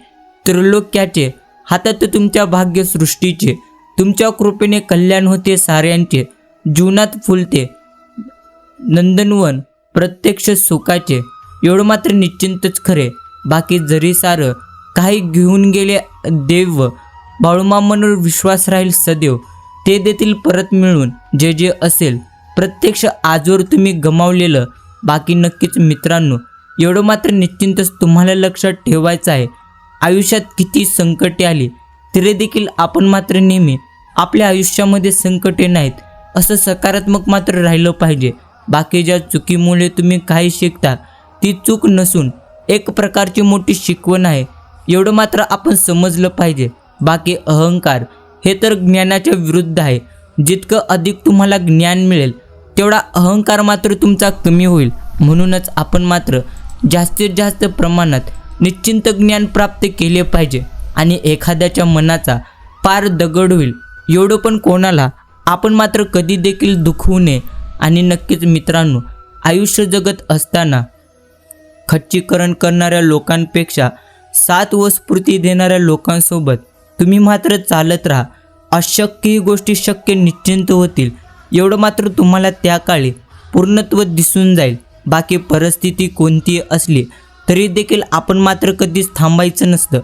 त्रिलोक्याचे, हातात तुमच्या भाग्यसृष्टीचे, तुमच्या कृपेने कल्याण होते साऱ्यांचे, जीवनात फुलते नंदनवन प्रत्यक्ष सुखाचे. एवढं मात्र निश्चिंतच खरे. बाकी जरी सारं काही घेऊन गेले देव, बाळूमामांवर विश्वास राहील सदैव, ते देतील परत मिळून जे जे असेल प्रत्यक्ष आजवर तुम्ही गमावलेलं. बाकी नक्कीच मित्रांनो, एवढं मात्र निश्चिंतच तुम्हाला लक्षात ठेवायचं आहे. आयुष्यात किती संकटे आली तरी देखील आपण मात्र नेहमी आपल्या आयुष्यामध्ये संकटे नाहीत असं सकारात्मक मात्र राहिलं पाहिजे. बाकी ज्या चुकीमुळे तुम्ही काही शिकता ती चूक नसून एक प्रकारची मोठी शिकवण आहे. एवढं मात्र आपण समजलं पाहिजे. बाकी अहंकार हे तर ज्ञानाच्या विरुद्ध आहे. जितकं अधिक तुम्हाला ज्ञान मिळेल तेवढा अहंकार मात्र तुमचा कमी होईल. म्हणूनच आपण मात्र जास्तीत जास्त प्रमाणात निश्चिंत ज्ञान प्राप्त केले पाहिजे. आणि एखाद्याच्या मनाचा पार दगड होईल एवढं पण कोणाला आपण मात्र कधी देखील दुखवू नये. आणि नक्कीच मित्रांनो, आयुष्य जगत असताना खच्चीकरण करणाऱ्या लोकांपेक्षा साथ व स्फूर्ती देणाऱ्या लोकांसोबत तुम्ही मात्र चालत राहा. अशक्य ही गोष्टी शक्य निश्चिंत होतील. एवढं मात्र तुम्हाला त्या काळी पूर्णत्व दिसून जाईल. बाकी परिस्थिती कोणतीही असली तरी देखील आपण मात्र कधीच थांबायचं नसतं.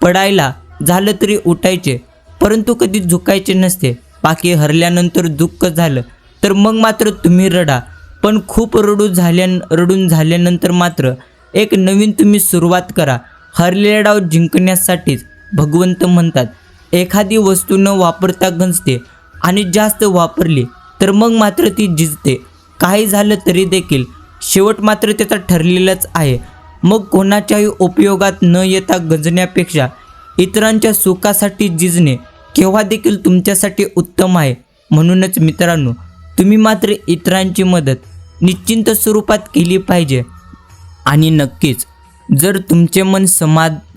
पडायला झालं तरी उठायचे, परंतु कधी झुकायचे नसते. बाकी हरल्यानंतर दुःख झालं तर मग मात्र तुम्ही रडा, पण खूप रडून झाल्यानंतर मात्र एक नवीन तुम्ही सुरुवात करा. हरलेला डाव जिंकण्यासाठीच भगवंत म्हणतात, एखादी वस्तू न वापरता गंजते आणि जास्त वापरली तर मग मात्र ती जिजते. काही झालं तरी देखील शेवट मात्र त्याचा ठरलेलाच आहे. मग कोणाच्याही उपयोगात न येता गंजण्यापेक्षा इतरांच्या सुखासाठी जिजणे केव्हा देखील तुमच्यासाठी उत्तम आहे. म्हणूनच मित्रांनो, तुम्ही मात्र इतरांची मदत निश्चिंत स्वरूपात केली पाहिजे. आणि नक्कीच जर तुमचे मन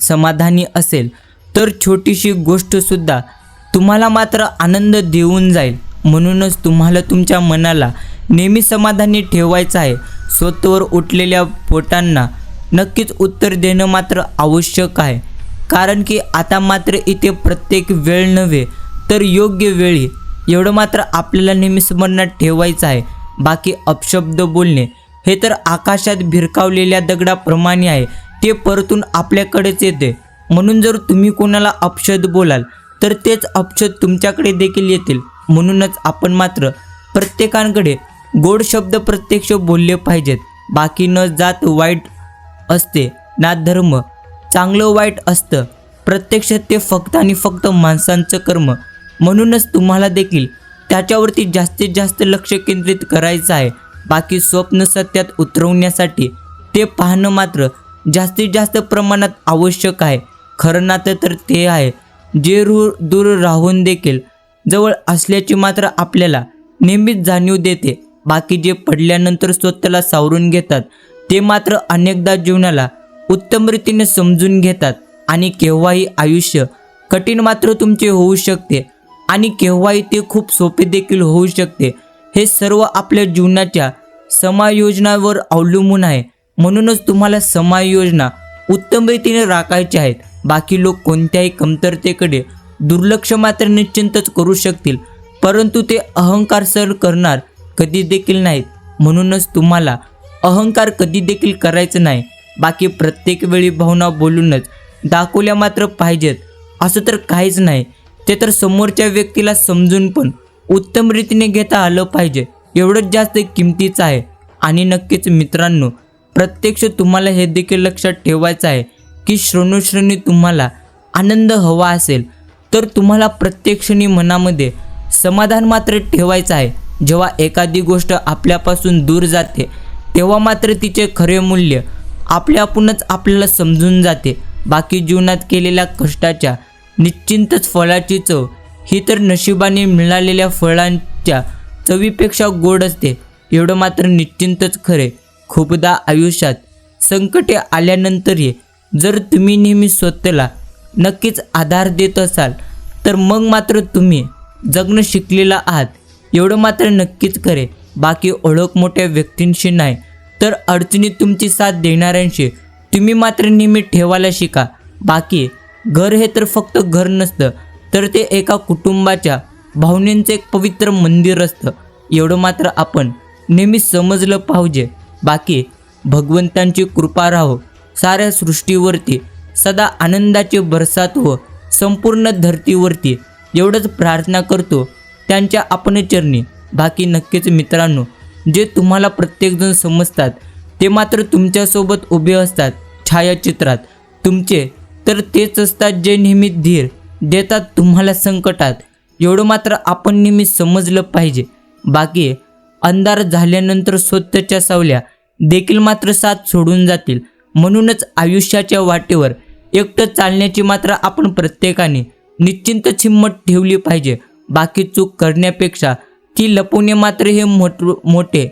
समाधानी असेल तर छोटीशी गोष्टसुद्धा तुम्हाला मात्र आनंद देऊन जाईल. म्हणूनच तुम्हाला तुमच्या मनाला नेहमी समाधानी ठेवायचं आहे. स्वतःवर उठलेल्या पोटांना नक्कीच उत्तर देणं मात्र आवश्यक आहे. कारण की आता मात्र इथे प्रत्येक वेळ नव्हे तर योग्य वेळी एवढं मात्र आपल्याला नेहमी स्मरणात ठेवायचं आहे. बाकी अपशब्द बोलणे हे तर आकाशात भिरकावलेल्या दगडाप्रमाणे आहे, ते परतून आपल्याकडेच येते. म्हणून जर तुम्ही कोणाला अपशब्द बोलाल तर तेच अपशब्द तुमच्याकडे देखील येतील. म्हणूनच आपण मात्र प्रत्येकाकडे गोड शब्द प्रत्यक्ष बोलले पाहिजेत. बाकी न जात वाईट असते ना धर्म चांगलं वाईट असतं. प्रत्यक्षात ते फक्त आणि फक्त माणसांचं कर्म. म्हणूनच तुम्हाला देखील त्याच्यावरती जास्तीत जास्त लक्ष केंद्रित करायचं आहे. बाकी स्वप्न सत्यात उतरवण्यासाठी ते पाहणं मात्र जास्तीत जास्त प्रमाणात आवश्यक आहे. खरं नातं तर ते आहे जे दूर राहून देखील जवळ असल्याची मात्र आपल्याला नेहमीच जाणीव देते. बाकी जे पडल्यानंतर स्वतःला सावरून घेतात ते मात्र अनेकदा जीवनाला उत्तम रीतीने समजून घेतात. आणि केव्हाही आयुष्य कठीण मात्र तुमचे होऊ शकते आणि केव्हाही ते खूप सोपे देखील होऊ शकते. हे सर्व आपल्या जीवनाच्या समायोजनावर अवलंबून आहे. म्हणूनच तुम्हाला समायोजना उत्तम रीतीने राखायचे आहेत. बाकी लोक कोणत्याही कमतरतेकडे दुर्लक्ष मात्र निश्चिंतच करू शकतील, परंतु ते अहंकार सहन करणार कधी देखील नाहीत. म्हणूनच तुम्हाला अहंकार कधी देखील करायचं नाही. बाकी प्रत्येक वेळी भावना बोलूनच दाखवल्या मात्र पाहिजेत असं तर काहीच नाही. ते तर समोरच्या व्यक्तीला समजून पण उत्तम रीतीने घेता आलं पाहिजे, एवढंच जास्त किमतीचं आहे. आणि नक्कीच मित्रांनो, प्रत्यक्ष तुम्हाला हे देखील लक्षात ठेवायचं आहे की श्रेणी तुम्हाला आनंद हवा असेल तर तुम्हाला प्रत्यक्षाने मनामध्ये समाधान मात्र ठेवायचं आहे. जेव्हा एखादी गोष्ट आपल्यापासून दूर जाते तेव्हा मात्र तिचे खरे मूल्य आपल्यापूनच आपल्याला समजून जाते. बाकी जीवनात केलेल्या कष्टाच्या निश्चिंतच फळाची चव ही तर नशिबाने मिळालेल्या फळांच्या चवीपेक्षा गोड असते, एवढं मात्र निश्चिंतच खरे. खूपदा आयुष्यात संकटे आल्यानंतरही जर तुम्ही नेहमी स्वतःला नक्कीच आधार देत असाल तर मग मात्र तुम्ही जगणं शिकलेला आहात, एवढं मात्र नक्कीच खरे. बाकी ओळख मोठ्या व्यक्तींशी नाही तर अडचणीत तुमची साथ देणाऱ्यांशी तुम्ही मात्र नेहमी ठेवायला शिका. बाकी घर हे तर फक्त घर नसतं तर ते एका कुटुंबाच्या भावनेचं एक पवित्र मंदिर असतं, एवढं मात्र आपण नेहमी समजलं पाहिजे. बाकी भगवंतांची कृपा राहो साऱ्या सृष्टीवरती, सदा आनंदाचे बरसात हो संपूर्ण धरतीवरती, एवढंच प्रार्थना करतो त्यांच्या आपण चरणी. बाकी नक्कीच मित्रांनो, जे तुम्हाला प्रत्येकजण समजतात ते मात्र तुमच्यासोबत उभे असतात छायाचित्रात तुमचे, तर तेच असतात जे नेहमी धीर देतात तुम्हाला संकटात, एवढं मात्र आपण नेहमी समजलं पाहिजे. बाकी अंधार झाल्यानंतर स्वतःच्या सावल्या देखील मात्र साथ सोडून जातील. म्हणूनच आयुष्याच्या वाटेवर एकटं चालण्याची मात्र आपण प्रत्येकाने निश्चिंतच हिंमत ठेवली पाहिजे. बाकी चूक करण्यापेक्षा ती लपवणे मात्र हे मोठे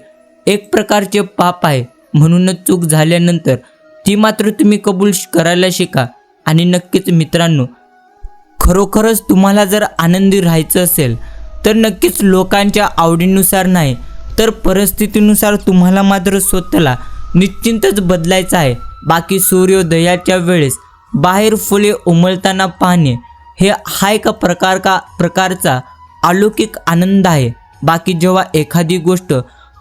एक प्रकारचे पाप आहे. म्हणूनच चूक झाल्यानंतर ती मात्र तुम्ही कबूल करायला शिका. आणि नक्कीच मित्रांनो, खरोखरच तुम्हाला जर आनंदी राहायचं असेल तर नक्कीच लोकांच्या आवडीनुसार नाही तर परिस्थितीनुसार तुम्हाला मात्र स्वतःला निश्चिंतच बदलायचं आहे. बाकी सूर्योदयाच्या वेळेस बाहेर फुले उमलताना पाहणे हे हा एक प्रकारचा अलौकिक आनंद आहे. बाकी जेव्हा एखादी गोष्ट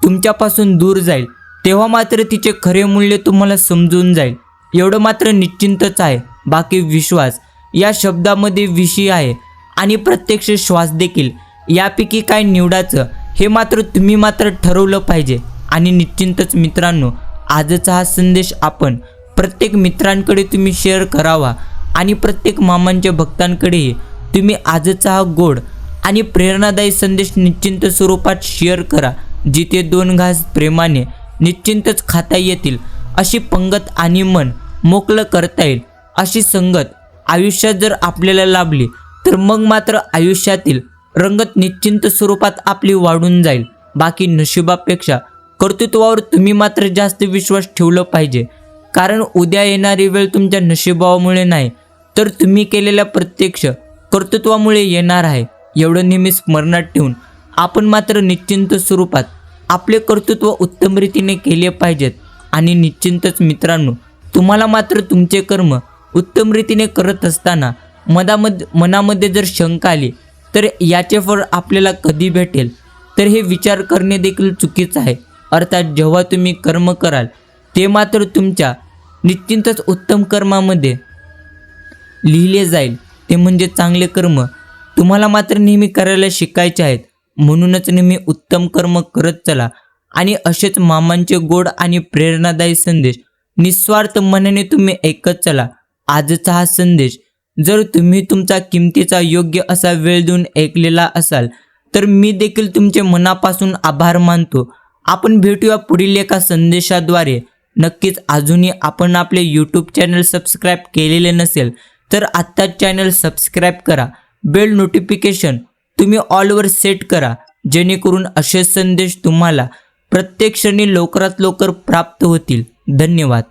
तुमच्यापासून दूर जाईल तेव्हा मात्र तिचे खरे मूल्य तुम्हाला समजून जाईल. एवढं मात्र निश्चिंतच आहे. बाकी विश्वास या शब्दामध्ये विषय आहे आणि प्रत्यक्ष श्वास देखील. यापैकी काय निवडायचं हे मात्र तुम्ही मात्र ठरवलं पाहिजे. आणि निश्चिंतच मित्रांनो, आजचा हा संदेश आपण प्रत्येक मित्रांकडे तुम्ही शेअर करावा आणि प्रत्येक मामांच्या भक्तांकडेही तुम्ही आजचा हा गोड आणि प्रेरणादायी संदेश निश्चिंत स्वरूपात शेअर करा. जिथे 2 घास प्रेमाने निश्चिंतच खाता येतील अशी पंगत आणि मन मोकळं करता येईल अशी संगत आयुष्यात जर आपल्याला लाभली तर मग मात्र आयुष्यातील रंगत निश्चिंत स्वरूपात आपली वाढून जाईल. बाकी नशिबापेक्षा कर्तृत्वावर तुम्ही मात्र जास्त विश्वास ठेवला पाहिजे. कारण उद्या येणारी वेळ तुमच्या नशिबामुळे नाही तर तुम्ही केलेल्या प्रत्यक्ष कर्तृत्वामुळे येणार आहे. एवढं नेहमी स्मरणात ठेवून आपण मात्र निश्चिंत स्वरूपात आपले कर्तृत्व उत्तम रीतीने केले पाहिजेत. आणि निश्चिंतच मित्रांनो, तुम्हाला मात्र तुमचे कर्म उत्तम रीतीने करत असताना मनामध्ये जर शंका आली तर याचे फळ आपल्याला कधी भेटेल तर हे विचार करणे देखील चुकीचं आहे. अर्थात जेव्हा तुम्ही कर्म कराल ते मात्र तुमच्या निश्चिंतच उत्तम कर्मामध्ये लिहिले जाईल. ते म्हणजे चांगले कर्म तुम्हाला मात्र नेहमी करायला शिकायचे आहेत. म्हणूनच नेहमी उत्तम कर्म करत चला आणि असेच मामांचे गोड आणि प्रेरणादायी संदेश निस्वार्थ मनाने तुम्ही ऐकत चला. आजचा हा संदेश जर तुम्ही तुमचा किमतीचा योग्य असा वेळ देऊन ऐकलेला असाल तर मी देखील तुमचे मनापासून आभार मानतो. आपण भेटूया पुढील एका संदेशाद्वारे. नक्कीच अजूनही आपण आपले यूट्यूब चॅनल सबस्क्राईब केलेले नसेल तर आत्ताच चॅनल सबस्क्राईब करा. बेल नोटिफिकेशन तुम्ही ऑलवर सेट करा जेणेकरून असे संदेश तुम्हाला प्रत्येक क्षणी लवकरात लवकर प्राप्त होतील. धन्यवाद.